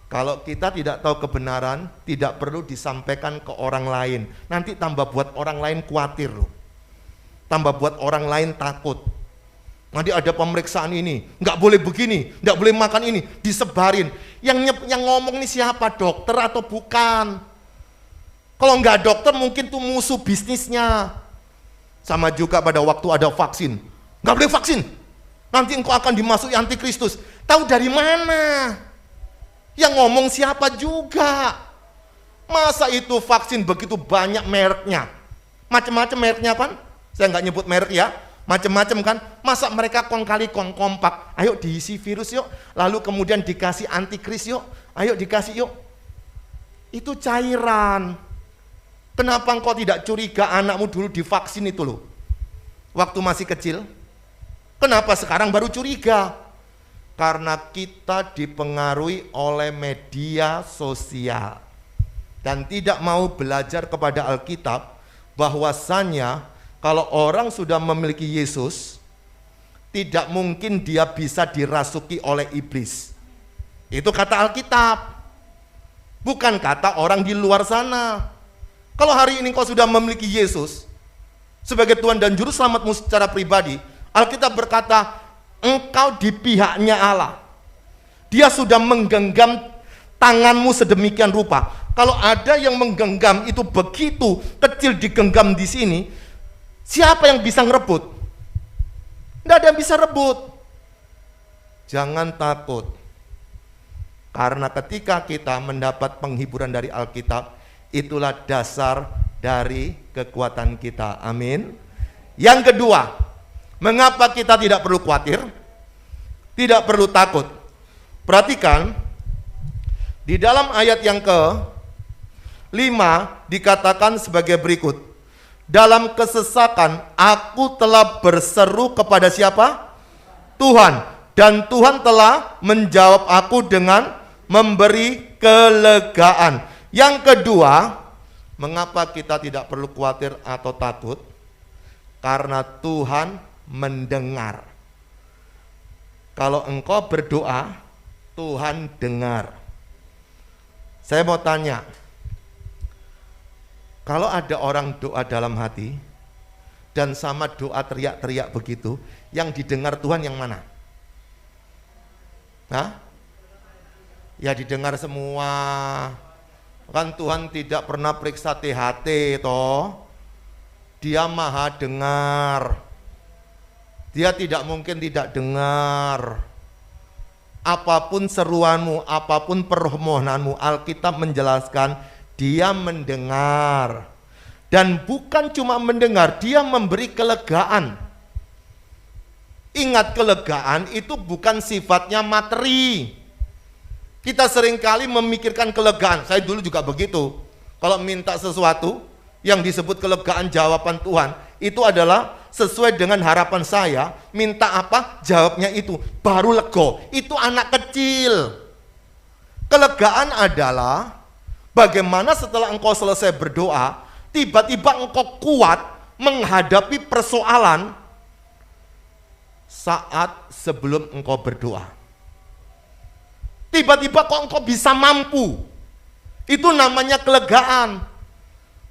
Kalau kita tidak tahu kebenaran, tidak perlu disampaikan ke orang lain. Nanti tambah buat orang lain khawatir loh. Tambah buat orang lain takut. Nanti ada pemeriksaan ini, nggak boleh begini, nggak boleh makan ini, disebarin. Yang ngomong ini siapa, dokter atau bukan? Kalau nggak dokter mungkin tuh musuh bisnisnya. Sama juga pada waktu ada vaksin, nggak boleh vaksin. Nanti engkau akan dimasuki antikristus. Tahu dari mana? Yang ngomong siapa juga? Masa itu vaksin begitu banyak mereknya? Macam-macam mereknya kan? Saya nggak nyebut merek ya. Macam-macam kan, masa mereka kali kompak, ayo diisi virus yuk, lalu kemudian dikasih antikris yuk, ayo dikasih yuk. Itu cairan. Kenapa engkau tidak curiga anakmu dulu divaksin itu loh, waktu masih kecil? Kenapa sekarang baru curiga? Karena kita dipengaruhi oleh media sosial dan tidak mau belajar kepada Alkitab bahwasanya kalau orang sudah memiliki Yesus, tidak mungkin dia bisa dirasuki oleh iblis. Itu kata Alkitab, bukan kata orang di luar sana. Kalau hari ini kau sudah memiliki Yesus sebagai Tuhan dan Juru Selamatmu secara pribadi, Alkitab berkata, engkau di pihaknya Allah. Dia sudah menggenggam tanganmu sedemikian rupa. Kalau ada yang menggenggam itu begitu kecil digenggam di sini, siapa yang bisa ngerebut? Tidak ada yang bisa rebut. Jangan takut. Karena ketika kita mendapat penghiburan dari Alkitab, itulah dasar dari kekuatan kita. Amin. Yang kedua, mengapa kita tidak perlu khawatir? Tidak perlu takut. Perhatikan, di dalam ayat yang ke-5 dikatakan sebagai berikut. Dalam kesesakan aku telah berseru kepada siapa? Tuhan. Dan Tuhan telah menjawab aku dengan memberi kelegaan. Yang kedua, mengapa kita tidak perlu khawatir atau takut? Karena Tuhan mendengar. Kalau engkau berdoa, Tuhan dengar. Saya mau tanya, kalau ada orang doa dalam hati dan sama doa teriak-teriak begitu, yang didengar Tuhan yang mana? Hah? Ya didengar semua. Kan Tuhan tidak pernah periksa THT toh. Dia maha dengar. Dia tidak mungkin tidak dengar. Apapun seruanmu, apapun permohonanmu, Alkitab menjelaskan dia mendengar. Dan bukan cuma mendengar, dia memberi kelegaan. Ingat, kelegaan itu bukan sifatnya materi. Kita seringkali memikirkan kelegaan. Saya dulu juga begitu. Kalau minta sesuatu yang disebut kelegaan jawaban Tuhan, itu adalah sesuai dengan harapan saya. Minta apa? Jawabnya itu. Baru lego. Itu anak kecil. Kelegaan adalah bagaimana setelah engkau selesai berdoa, tiba-tiba engkau kuat menghadapi persoalan saat sebelum engkau berdoa. Tiba-tiba kok engkau bisa mampu. Itu namanya kelegaan.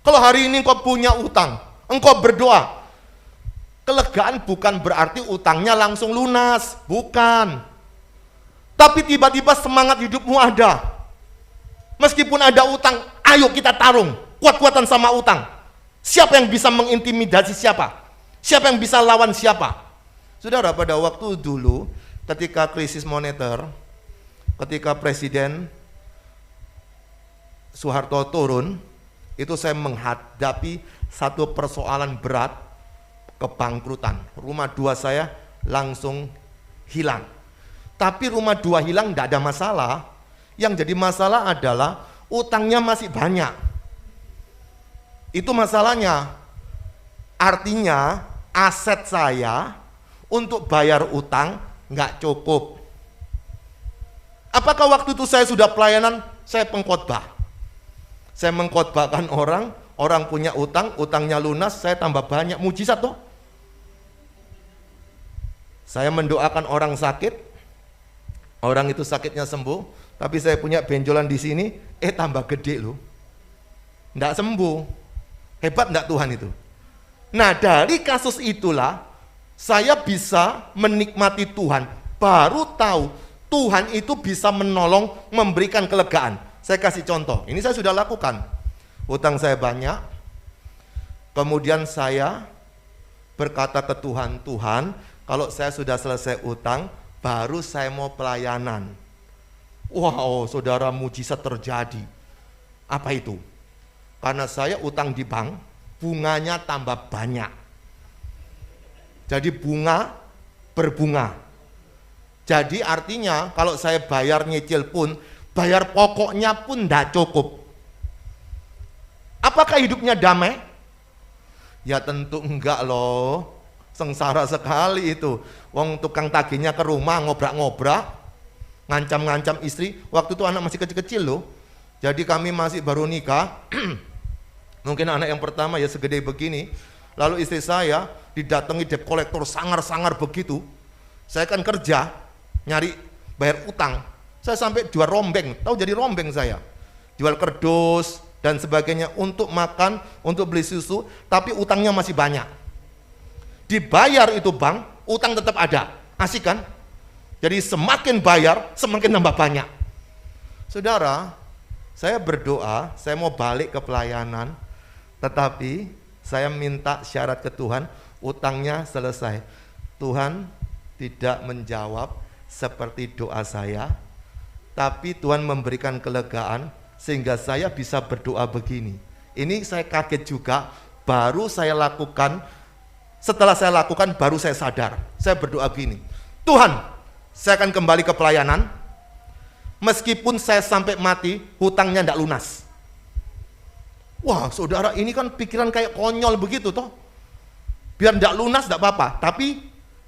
Kalau hari ini engkau punya utang, engkau berdoa. Kelegaan bukan berarti utangnya langsung lunas, bukan. Tapi tiba-tiba semangat hidupmu ada. Meskipun ada utang, ayo kita tarung, kuat-kuatan sama utang. Siapa yang bisa mengintimidasi siapa? Siapa yang bisa lawan siapa? Saudara, pada waktu dulu ketika krisis moneter, ketika Presiden Soeharto turun, itu saya menghadapi satu persoalan berat, kebangkrutan. Rumah 2 saya langsung hilang. Tapi rumah 2 hilang tidak ada masalah. Yang jadi masalah adalah utangnya masih banyak. Itu masalahnya. Artinya aset saya, untuk bayar utang nggak cukup. Apakah waktu itu saya sudah pelayanan, saya pengkhotbah. Saya mengkhotbahkan orang, orang punya utang, utangnya lunas, saya tambah banyak, mujizat toh. Saya mendoakan orang sakit, orang itu sakitnya sembuh, tapi saya punya benjolan di sini, tambah gede loh. Nggak sembuh. Hebat nggak Tuhan itu? Nah, dari kasus itulah saya bisa menikmati Tuhan, baru tahu Tuhan itu bisa menolong, memberikan kelegaan. Saya kasih contoh, ini saya sudah lakukan. Hutang saya banyak, kemudian saya berkata ke Tuhan, Tuhan, kalau saya sudah selesai utang, baru saya mau pelayanan. Wow, saudara, mujizat terjadi. Apa itu? Karena saya utang di bank, bunganya tambah banyak. Jadi bunga berbunga. Jadi artinya kalau saya bayar nyicil pun, bayar pokoknya pun tidak cukup. Apakah hidupnya damai? Ya tentu enggak loh. Sengsara sekali itu. Wong tukang tagihnya ke rumah ngobrak-ngobrak, ngancam-ngancam istri. Waktu itu anak masih kecil-kecil loh. Jadi kami masih baru nikah. Mungkin anak yang pertama ya segede begini. Lalu istri saya didatangi debt collector sangar-sangar begitu. Saya kan kerja, nyari bayar utang. Saya sampai jual rombeng, tahu jadi rombeng saya. Jual kerdus dan sebagainya untuk makan, untuk beli susu, tapi utangnya masih banyak. Dibayar itu bank, utang tetap ada. Asik kan? Jadi semakin bayar, semakin nambah banyak. Saudara, saya berdoa, saya mau balik ke pelayanan, tetapi saya minta syarat ke Tuhan, utangnya selesai. Tuhan tidak menjawab seperti doa saya, tapi Tuhan memberikan kelegaan sehingga saya bisa berdoa begini. Ini saya kaget juga, baru saya lakukan, setelah saya lakukan baru saya sadar. Saya berdoa begini, Tuhan, saya akan kembali ke pelayanan, meskipun saya sampai mati, hutangnya tidak lunas. Wah saudara, ini kan pikiran kayak konyol begitu toh. Biar tidak lunas tidak apa-apa, tapi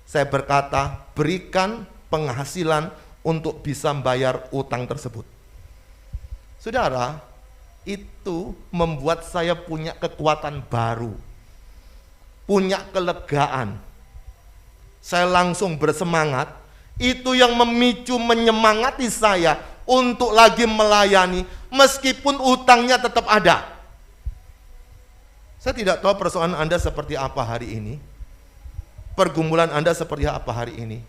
saya berkata, berikan penghasilan untuk bisa membayar utang tersebut. Saudara, itu membuat saya punya kekuatan baru, punya kelegaan. Saya langsung bersemangat. Itu yang memicu, menyemangati saya untuk lagi melayani meskipun utangnya tetap ada. Saya tidak tahu persoalan Anda seperti apa hari ini, pergumulan Anda seperti apa hari ini.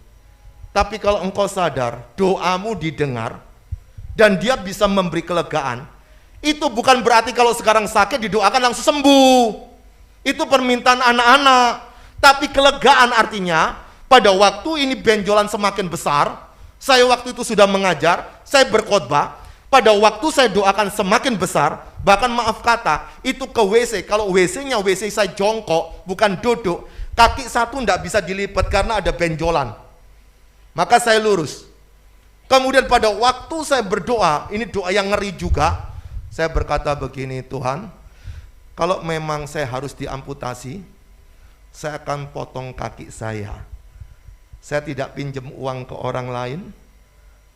Tapi kalau engkau sadar doamu didengar dan dia bisa memberi kelegaan, itu bukan berarti kalau sekarang sakit didoakan langsung sembuh. Itu permintaan anak-anak. Tapi kelegaan artinya pada waktu ini benjolan semakin besar, saya waktu itu sudah mengajar, saya berkhotbah, pada waktu saya doakan semakin besar, bahkan maaf kata, itu ke WC, kalau WC-nya WC saya jongkok, bukan duduk, kaki satu tidak bisa dilipat karena ada benjolan. Maka saya lurus. Kemudian pada waktu saya berdoa, ini doa yang ngeri juga, saya berkata begini, Tuhan, kalau memang saya harus diamputasi, saya akan potong kaki saya. Saya tidak pinjam uang ke orang lain.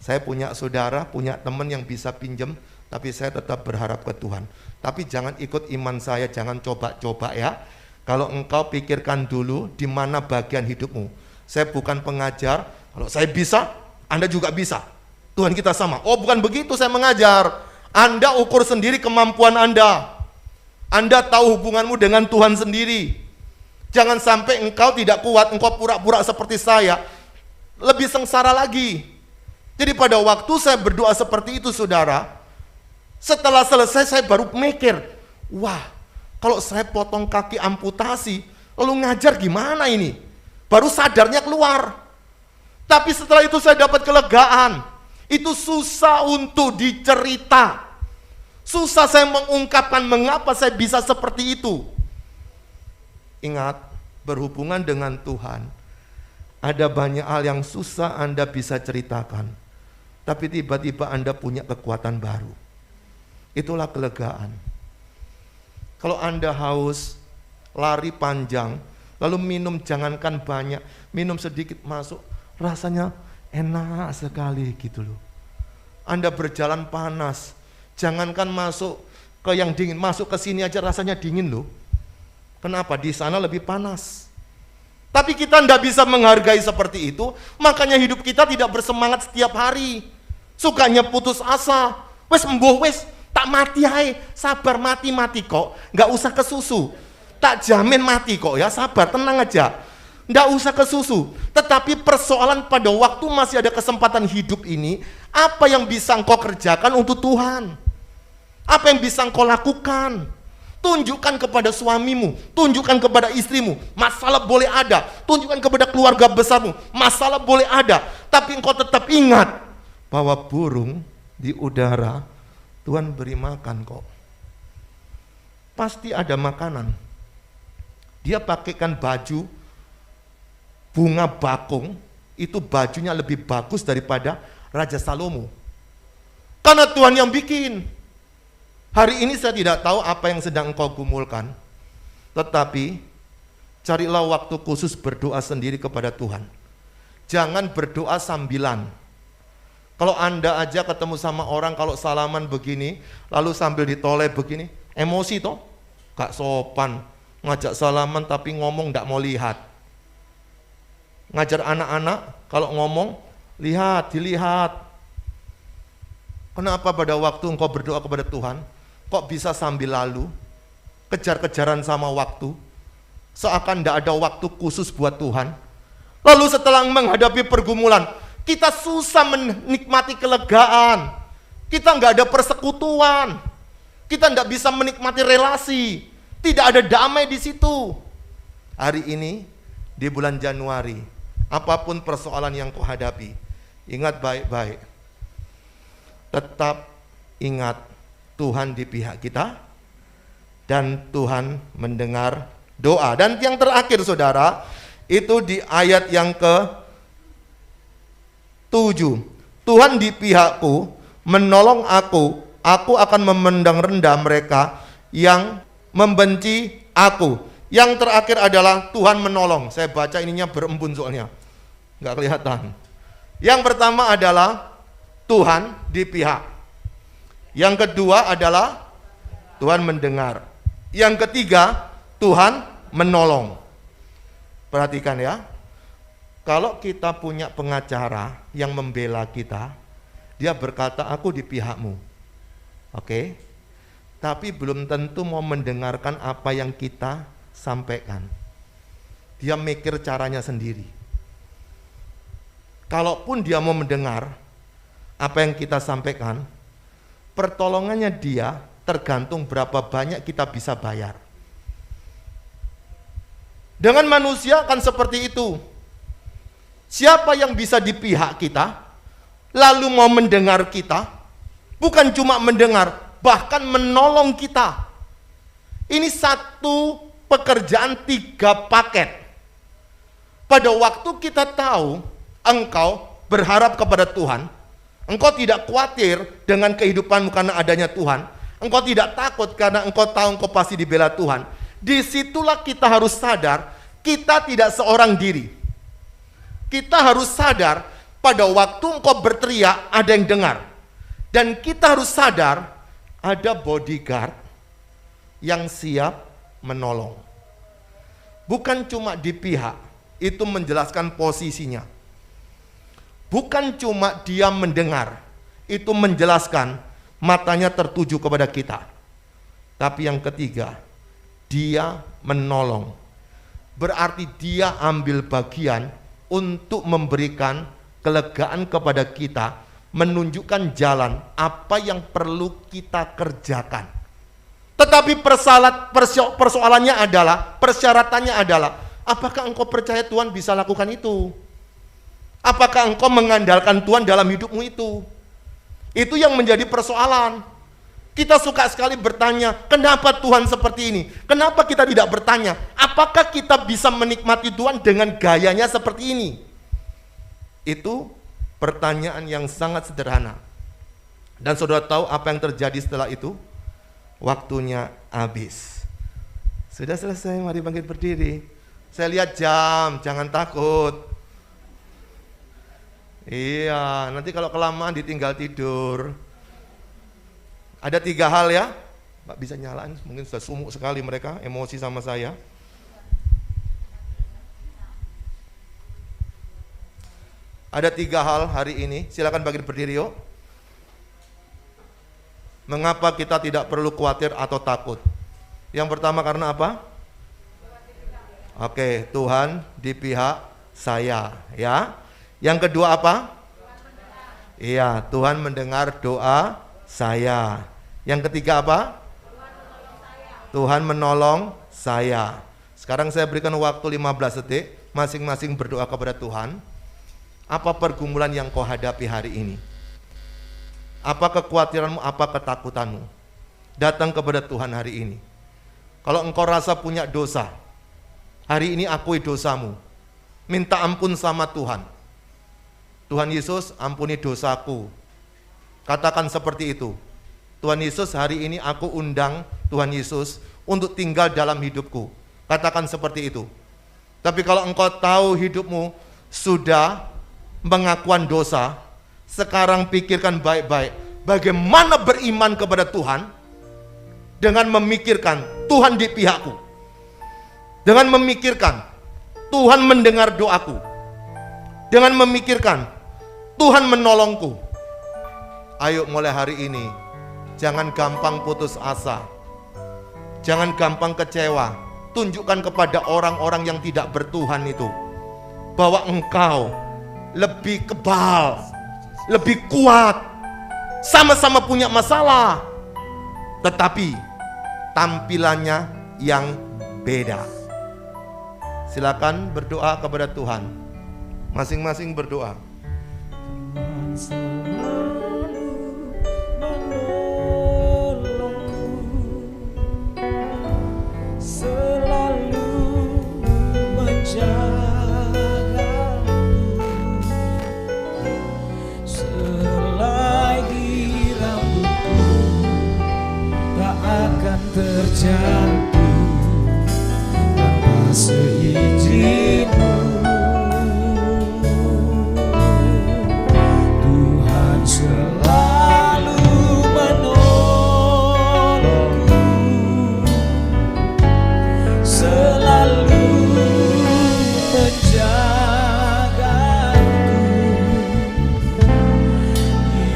Saya punya saudara, punya teman yang bisa pinjam, tapi saya tetap berharap ke Tuhan. Tapi jangan ikut iman saya, jangan coba-coba ya. Kalau engkau pikirkan dulu di mana bagian hidupmu. Saya bukan pengajar, kalau saya bisa, Anda juga bisa. Tuhan kita sama. Oh bukan begitu saya mengajar. Anda ukur sendiri kemampuan Anda. Anda tahu hubunganmu dengan Tuhan sendiri. Jangan sampai engkau tidak kuat, engkau pura-pura seperti saya, lebih sengsara lagi. Jadi pada waktu saya berdoa seperti itu saudara, setelah selesai saya baru mikir, wah kalau saya potong kaki amputasi, lalu ngajar gimana ini? Baru sadarnya keluar. Tapi setelah itu saya dapat kelegaan. Itu susah untuk dicerita. Susah saya mengungkapkan mengapa saya bisa seperti itu. Ingat, berhubungan dengan Tuhan, ada banyak hal yang susah Anda bisa ceritakan, tapi tiba-tiba Anda punya kekuatan baru. Itulah kelegaan. Kalau Anda haus, lari panjang, Lalu minum, jangankan banyak, minum sedikit masuk, rasanya enak sekali gitu loh. Anda berjalan panas, jangankan masuk ke yang dingin, masuk ke sini aja rasanya dingin loh. Kenapa? Di sana lebih panas. Tapi kita tidak bisa menghargai seperti itu, makanya hidup kita tidak bersemangat setiap hari. Sukanya putus asa, wes embuh wes, tak mati hai, sabar mati kok, nggak usah ke susu. Tak jamin mati kok ya, sabar, tenang aja. Nggak usah ke susu. Tetapi persoalan pada waktu masih ada kesempatan hidup ini, apa yang bisa engkau kerjakan untuk Tuhan? Apa yang bisa engkau lakukan? Tunjukkan kepada suamimu, tunjukkan kepada istrimu, masalah boleh ada. Tunjukkan kepada keluarga besarmu, masalah boleh ada. Tapi engkau tetap ingat bahwa burung di udara Tuhan beri makan kok. Pasti ada makanan. Dia pakaikan baju bunga bakung, itu bajunya lebih bagus daripada Raja Salomo. Karena Tuhan yang bikin. Hari ini saya tidak tahu apa yang sedang engkau gumulkan, tetapi carilah waktu khusus berdoa sendiri kepada Tuhan. Jangan berdoa sambilan. Kalau Anda aja ketemu sama orang, kalau salaman begini, lalu sambil ditoleh begini, emosi toh, gak sopan. Ngajak salaman tapi ngomong gak mau lihat. Ngajar anak-anak, kalau ngomong, lihat, dilihat. Kenapa pada waktu engkau berdoa kepada Tuhan, kok bisa sambil lalu, kejar-kejaran sama waktu, seakan tidak ada waktu khusus buat Tuhan. Lalu setelah menghadapi pergumulan, kita susah menikmati kelegaan, kita nggak ada persekutuan, kita nggak bisa menikmati relasi, tidak ada damai di situ. Hari ini, di bulan Januari, apapun persoalan yang kau hadapi, ingat baik-baik, tetap ingat Tuhan di pihak kita dan Tuhan mendengar doa. Dan yang terakhir saudara, itu di ayat yang ke-7. Tuhan di pihakku, menolong aku akan memandang rendah mereka yang membenci aku. Yang terakhir adalah Tuhan menolong. Saya baca ininya berembun soalnya, nggak kelihatan. Yang pertama adalah Tuhan di pihak. Yang kedua adalah Tuhan mendengar. Yang ketiga, Tuhan menolong. Perhatikan ya, kalau kita punya pengacara yang membela kita, dia berkata aku di pihakmu, oke? Tapi belum tentu mau mendengarkan apa yang kita sampaikan. Dia mikir caranya sendiri. Kalaupun dia mau mendengar apa yang kita sampaikan, pertolongannya dia tergantung berapa banyak kita bisa bayar. Dengan manusia kan seperti itu. Siapa yang bisa di pihak kita, lalu mau mendengar kita, bukan cuma mendengar, bahkan menolong kita. Ini satu pekerjaan 3 paket. Pada waktu kita tahu engkau berharap kepada Tuhan, engkau tidak khawatir dengan kehidupanmu karena adanya Tuhan, engkau tidak takut karena engkau tahu engkau pasti dibela Tuhan. Disitulah kita harus sadar, kita tidak seorang diri. Kita harus sadar, pada waktu engkau berteriak, ada yang dengar. Dan kita harus sadar, ada bodyguard yang siap menolong. Bukan cuma di pihak, itu menjelaskan posisinya. Bukan cuma dia mendengar, itu menjelaskan matanya tertuju kepada kita. Tapi yang ketiga, dia menolong. Berarti dia ambil bagian untuk memberikan kelegaan kepada kita, menunjukkan jalan apa yang perlu kita kerjakan. Tetapi persoalannya adalah, persyaratannya adalah, apakah engkau percaya Tuhan bisa lakukan itu? Apakah engkau mengandalkan Tuhan dalam hidupmu itu? Itu yang menjadi persoalan. Kita suka sekali bertanya, kenapa Tuhan seperti ini? Kenapa kita tidak bertanya, apakah kita bisa menikmati Tuhan dengan gayanya seperti ini? Itu pertanyaan yang sangat sederhana. Dan saudara tahu apa yang terjadi setelah itu? Waktunya habis. Sudah selesai, mari bangkit berdiri. Saya lihat jam, jangan takut. Iya, nanti kalau kelamaan ditinggal tidur. Ada 3 hal ya. Mbak bisa nyalain, mungkin sudah sumuk sekali mereka, emosi sama saya. Ada 3 hal hari ini, silakan bagi berdiri yuk. Mengapa kita tidak perlu khawatir atau takut? Yang pertama karena apa? Oke, Tuhan di pihak saya, ya. Yang kedua apa? Iya, Tuhan mendengar doa saya. Yang ketiga apa? Tuhan menolong saya. Sekarang saya berikan waktu 15 detik, masing-masing berdoa kepada Tuhan. Apa pergumulan yang kau hadapi hari ini? Apa kekhawatiranmu, apa ketakutanmu? Datang kepada Tuhan hari ini. Kalau engkau rasa punya dosa, hari ini akui dosamu. Minta ampun sama Tuhan. Tuhan Yesus, ampuni dosaku. Katakan seperti itu. Tuhan Yesus, hari ini aku undang Tuhan Yesus untuk tinggal dalam hidupku. Katakan seperti itu. Tapi kalau engkau tahu hidupmu sudah pengakuan dosa, sekarang pikirkan baik-baik bagaimana beriman kepada Tuhan dengan memikirkan Tuhan di pihakku, dengan memikirkan Tuhan mendengar doaku, dengan memikirkan Tuhan menolongku. Ayo mulai hari ini jangan gampang putus asa, jangan gampang kecewa. Tunjukkan kepada orang-orang yang tidak bertuhan itu bahwa engkau lebih kebal, lebih kuat, sama-sama punya masalah, tetapi tampilannya yang beda. Silakan berdoa kepada Tuhan. Masing-masing berdoa. Tuhan selalu menolongku, selalu menjagaku, selagi rambutku tak akan terjatuh tanpa seizin-Mu. Tuhan selalu menolongku, selalu menjagaku,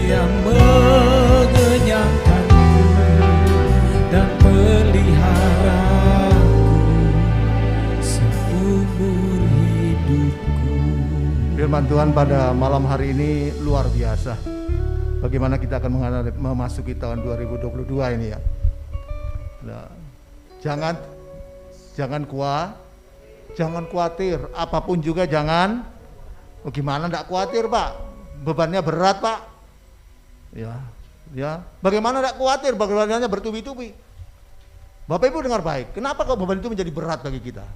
yang mengenyangkanku dan peliharaku seumur hidupku. Firman Tuhan pada malam hari ini luar biasa. Bagaimana kita akan memasuki tahun 2022 ini ya. Nah, jangan khawatir, apapun juga jangan. Gimana enggak khawatir, Pak? Bebannya berat, Pak. Ya. Bagaimana enggak khawatir? Bebannya bertubi-tubi. Bapak Ibu dengar baik. Kenapa kok beban itu menjadi berat bagi kita?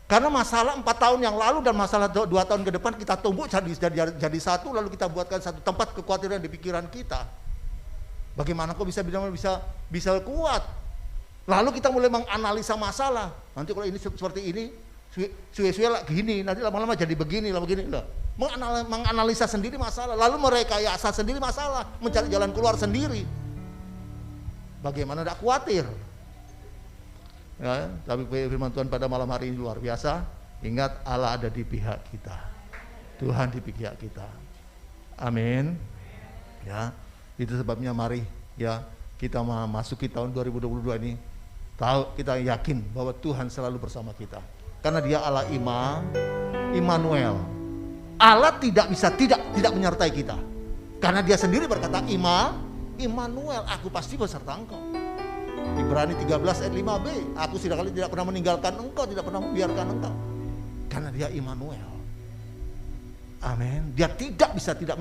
Karena masalah 4 tahun yang lalu dan masalah 2 tahun ke depan kita tumbuk jadi satu, lalu kita buatkan satu tempat kekhawatiran di pikiran kita. Bagaimana kok bisa kuat? Lalu kita mulai menganalisa masalah. Nanti kalau ini seperti ini, suwe-suwe lah gini, nanti lama-lama jadi begini lah begini lah. Menganalisa sendiri masalah, lalu merekayasa sendiri masalah, mencari jalan keluar sendiri. Bagaimana tidak khawatir? Ya, tapi firman Tuhan pada malam hari ini luar biasa. Ingat, Allah ada di pihak kita. Tuhan di pihak kita. Amin. Ya, itu sebabnya mari ya kita memasuki tahun 2022 ini kita yakin bahwa Tuhan selalu bersama kita. Karena Dia Allah Immanuel. Allah tidak bisa tidak menyertai kita. Karena Dia sendiri berkata, Immanuel, aku pasti beserta engkau. Ibrani 13 ayat 5b, aku sekali tidak pernah meninggalkan engkau, tidak pernah membiarkan engkau. Karena Dia Immanuel. Amin. Dia tidak bisa tidak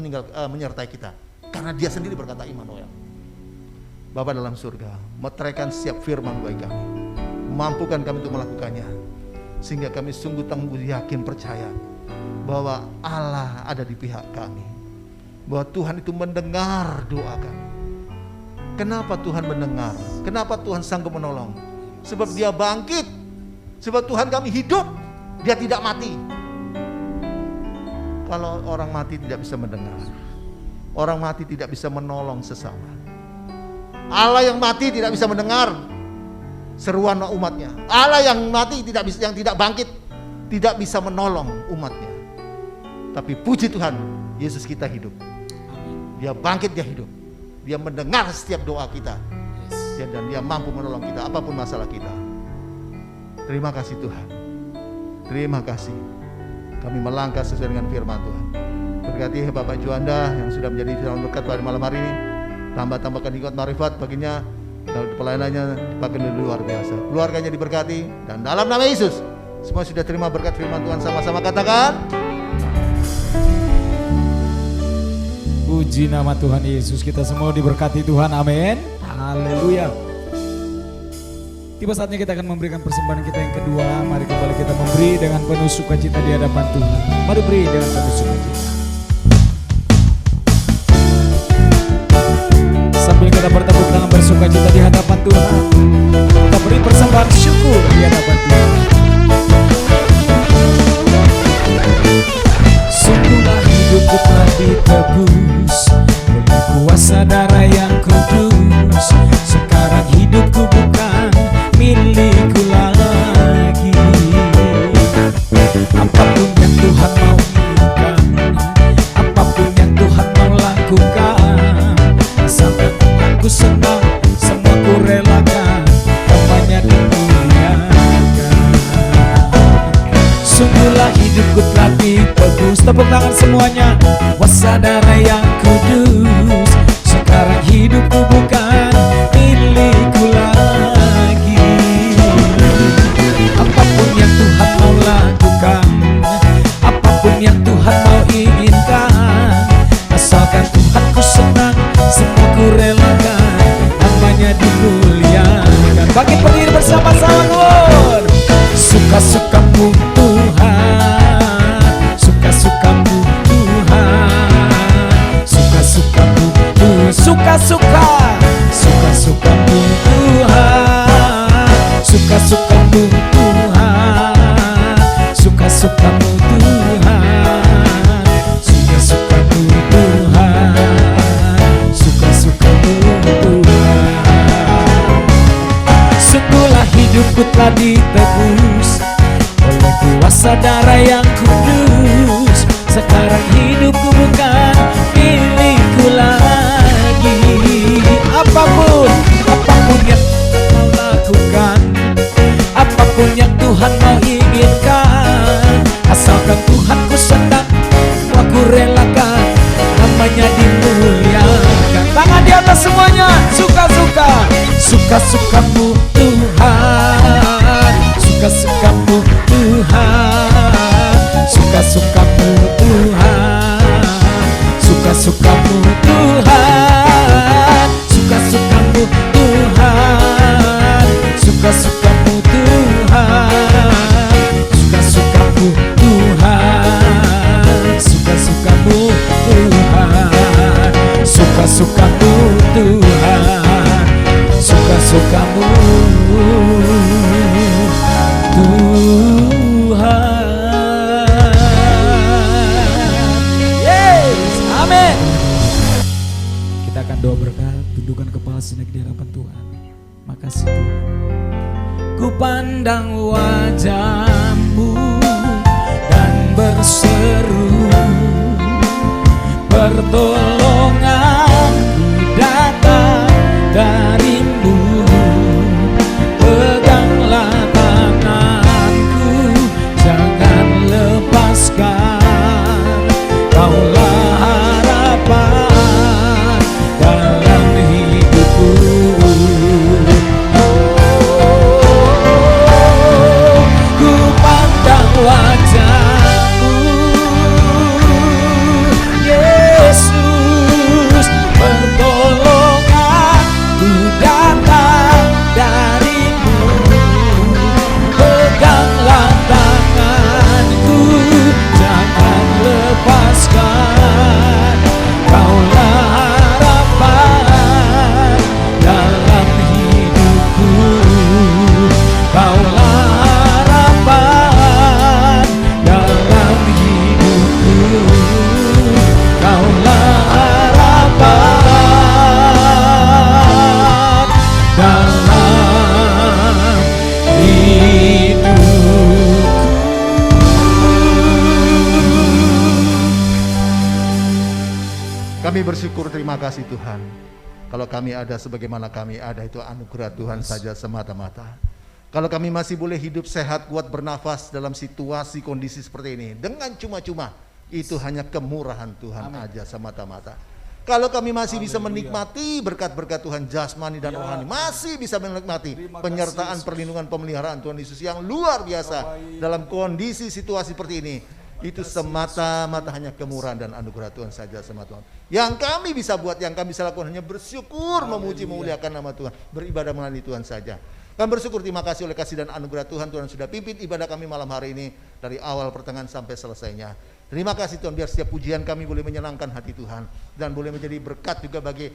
menyertai kita. Karena Dia sendiri berkata Immanuel. Bapa dalam surga, meteraikan setiap firman bagi kami. Mampukan kami untuk melakukannya. Sehingga kami sungguh tangguh yakin percaya bahwa Allah ada di pihak kami. Bahwa Tuhan itu mendengar doa kami. Kenapa Tuhan mendengar? Kenapa Tuhan sanggup menolong? Sebab Dia bangkit. Sebab Tuhan kami hidup. Dia tidak mati. Kalau orang mati tidak bisa mendengar, orang mati tidak bisa menolong sesama. Allah yang mati tidak bisa mendengar seruan umatnya. Allah yang mati tidak bisa, yang tidak bangkit, tidak bisa menolong umatnya. Tapi puji Tuhan, Yesus kita hidup. Dia bangkit, dia hidup. Dia mendengar setiap doa kita. Dan dia mampu menolong kita apapun masalah kita. Terima kasih Tuhan. Terima kasih. Kami melangkah sesuai dengan firman Tuhan. Berkati Bapak Juanda yang sudah menjadi firman berkat pada malam hari ini. Tambahkan hikmat marifat baginya, dan pelayanannya dipakai luar biasa. Keluarganya diberkati, dan dalam nama Yesus semua sudah terima berkat firman Tuhan, sama-sama katakan. Puji nama Tuhan Yesus, kita semua diberkati Tuhan, amin. Haleluya. Tiba saatnya kita akan memberikan persembahan kita yang kedua. Mari kembali kita memberi dengan penuh sukacita di hadapan Tuhan. Mari beri dengan penuh sukacita. Sambil kita bertepuk tangan bersukacita di hadapan Tuhan, kita beri persembahan syukur di hadapan Tuhan. Sungguhlah hidupku telah ditebus oleh kuasa darah yang kudus. Sekarang hidupku bukan milikku lagi. Apapun yang Tuhan mau berikan, apapun yang Tuhan mau lakukan, asalkan aku senang, semua ku relakan, namanya dimuliakan. Sungguhlah hidupku telah ditebus. Tepuk tangan semuanya. Kuasa darah yang kudus. Sekarang hidupku bukan milikku lagi. Apapun yang Tuhan mau lakukan, apapun yang Tuhan mau inginkan, asalkan Tuhan ku senang, semua ku relakan, namanya dimuliakan. Bangkit berdiri bersama-sama Tuhan. Suka-sukamu Tuhan, suka-sukamu Tuhan, suka-sukamu Tuhan, suka-suka, suka-sukamu Tuhan, suka-sukamu Tuhan, suka-sukamu Tuhan, suka-sukamu Tuhan, suka-sukamu Tuhan. Sungguhlah hidupku telah ditebus oleh kuasa darah yang kudus. Sekarang hidupku bukan milikku lagi. Apapun yang Tuhan mau lakukan, apapun yang Tuhan mau inginkan, asalkan Tuhan ku senang, semua ku relakan, namanya dimuliakan. Tangan di atas semuanya. Suka-suka, suka-sukamu Tuhan, suka-sukamu Tuhan, suka-sukamu Tuhan, suka-sukamu Tuhan, suka-sukamu Tuhan, suka-sukamu Tuhan, suka-sukamu Tuhan, suka-sukamu Tuhan, suka-sukamu Tuhan, suka-sukamu Tuhan. Yes, amin. Kita akan doa berkat, tundukkan kepala sejenak di hadapan Tuhan. Makasih Tuhan. Ku pandang wajah-Mu dan berseru, pertolonganku datang dari-Mu. Peganglah tanganku, jangan lepaskan. Kaulah harapan dalam hidupku. Ku pandang wajah-Mu, Yesus. Kami bersyukur, terima kasih Tuhan. Kalau kami ada sebagaimana kami ada, itu anugerah Tuhan saja semata-mata. Kalau kami masih boleh hidup sehat, kuat, bernafas dalam situasi kondisi seperti ini dengan cuma-cuma, itu hanya kemurahan Tuhan aja semata-mata. Kalau kami masih bisa menikmati berkat-berkat Tuhan jasmani dan rohani, masih bisa menikmati penyertaan, perlindungan, pemeliharaan Tuhan Yesus yang luar biasa dalam kondisi situasi seperti ini, itu semata-mata hanya kemurahan dan anugerah Tuhan saja semata. Yang kami bisa buat, yang kami bisa lakukan hanya bersyukur, memuji, memuliakan nama Tuhan, beribadah melalui Tuhan saja. Kami bersyukur, terima kasih oleh kasih dan anugerah Tuhan. Tuhan sudah pimpin ibadah kami malam hari ini dari awal pertengahan sampai selesainya. Terima kasih Tuhan, biar setiap pujian kami boleh menyenangkan hati Tuhan dan boleh menjadi berkat juga bagi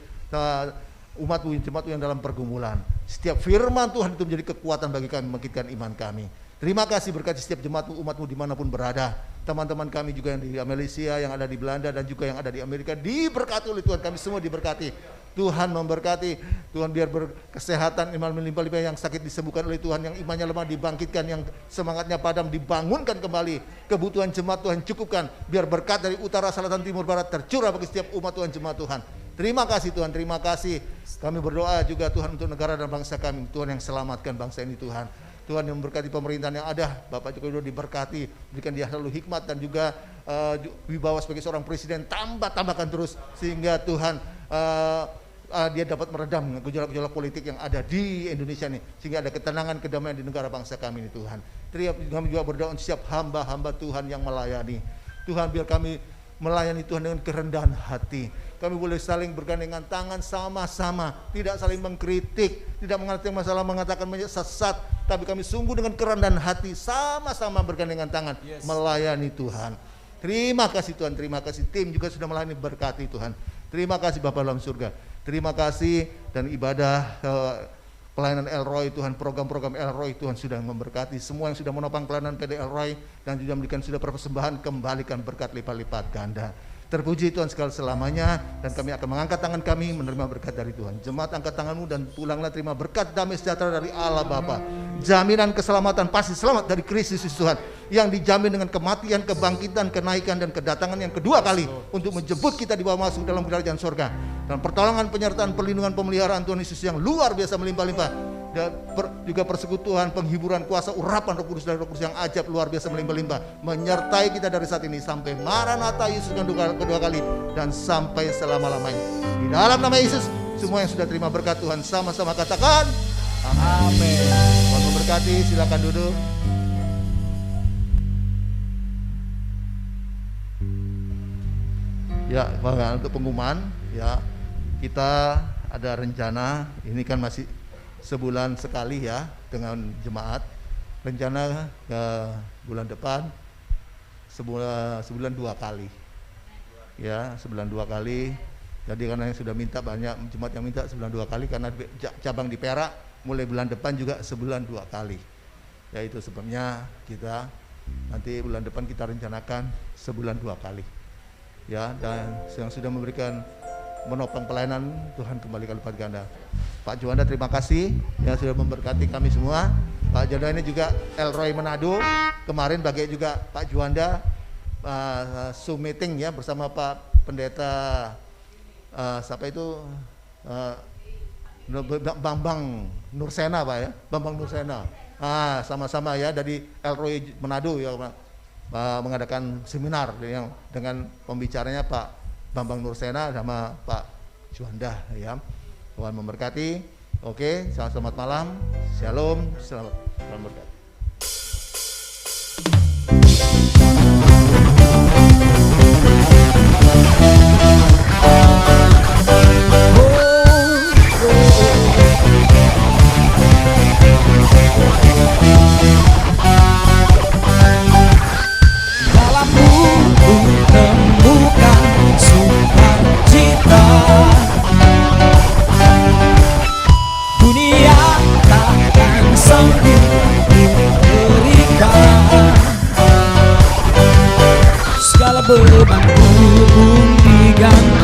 umat-Mu, jemaat-Mu yang dalam pergumulan. Setiap firman Tuhan itu menjadi kekuatan bagi kami, membangkitkan iman kami. Terima kasih, berkati setiap jemaat-Mu, umat-Mu dimanapun berada. Teman-teman kami juga yang di Malaysia, yang ada di Belanda, dan juga yang ada di Amerika, diberkati oleh Tuhan. Kami semua diberkati. Tuhan memberkati, Tuhan biar berkesehatan, iman melimpah-limpah, yang sakit disembuhkan oleh Tuhan, yang imannya lemah dibangkitkan, yang semangatnya padam dibangunkan kembali. Kebutuhan jemaat Tuhan cukupkan, biar berkat dari utara, selatan, timur, barat tercurah bagi setiap umat Tuhan, jemaat Tuhan. Terima kasih Tuhan, terima kasih. Kami berdoa juga Tuhan untuk negara dan bangsa kami. Tuhan yang selamatkan bangsa ini Tuhan. Tuhan yang memberkati pemerintahan yang ada, Bapak Joko Widodo diberkati, berikan dia selalu hikmat dan juga wibawa sebagai seorang presiden, tambahkan terus sehingga Tuhan dia dapat meredam gejolak-gejolak politik yang ada di Indonesia ini, sehingga ada ketenangan, kedamaian di negara bangsa kami ini Tuhan. Kami juga berdoa untuk setiap hamba-hamba Tuhan yang melayani. Tuhan, biar kami melayani Tuhan dengan kerendahan hati. Kami boleh saling bergandengan tangan sama-sama, tidak saling mengkritik, tidak mengatakan masalah, mengatakan sesat, tapi kami sungguh dengan kerendahan hati sama-sama bergandengan tangan melayani Tuhan. Terima kasih Tuhan, terima kasih tim juga sudah melayani, berkati Tuhan. Terima kasih Bapa dalam surga. Terima kasih, dan ibadah pelayanan Elroy Tuhan, program-program Elroy Tuhan sudah memberkati semua yang sudah menopang pelayanan PD Elroy dan juga memberikan sudah persembahan, kembalikan berkat lipat-lipat ganda. Terpuji Tuhan segala selamanya, dan kami akan mengangkat tangan kami menerima berkat dari Tuhan. Jemaat, angkat tanganmu dan pulanglah terima berkat damai sejahtera dari Allah Bapa. Jaminan keselamatan, pasti selamat dari krisis Tuhan, yang dijamin dengan kematian, kebangkitan, kenaikan, dan kedatangan yang kedua kali untuk menjemput kita dibawa masuk dalam kerajaan sorga. Dan pertolongan, penyertaan, perlindungan, pemeliharaan Tuhan Yesus yang luar biasa melimpah-limpah. Dan juga persekutuan, penghiburan, kuasa, urapan Roh Kudus dari Roh Kudus yang ajab, luar biasa melimpah-limpah, menyertai kita dari saat ini sampai Maranatha Yesus yang kedua kali, dan sampai selama-lamanya. Di dalam nama Yesus, semua yang sudah terima berkat Tuhan sama-sama katakan amin. Tuhan memberkati, silakan duduk. Ya, untuk pengumuman, ya, kita ada rencana, ini kan masih sebulan sekali ya dengan jemaat. Rencana bulan depan sebulan 2 kali. Ya, sebulan 2 kali. Jadi karena yang sudah minta banyak jemaat yang minta sebulan 2 kali, karena cabang di Perak mulai bulan depan juga sebulan 2 kali. Ya, itu sebabnya kita nanti bulan depan kita rencanakan sebulan 2 kali. Ya, dan yang sudah memberikan menopang pelayanan, Tuhan kembalikan lipat ganda. Pak Juanda, terima kasih yang sudah memberkati kami semua. Pak Juanda ini juga Elroy Manado, kemarin bagi juga Pak Juanda Zoom meeting ya bersama Pak Pendeta siapa itu Bambang Nursena Pak ya, Bambang Nursena. Sama-sama ya dari Elroy Manado ya mengadakan seminar yang dengan pembicaranya Pak Bambang Nursena sama Pak Juanda ya. Tuhan memberkati. Oke, selamat malam. Shalom. Selamat berkati. Beban pun diganti.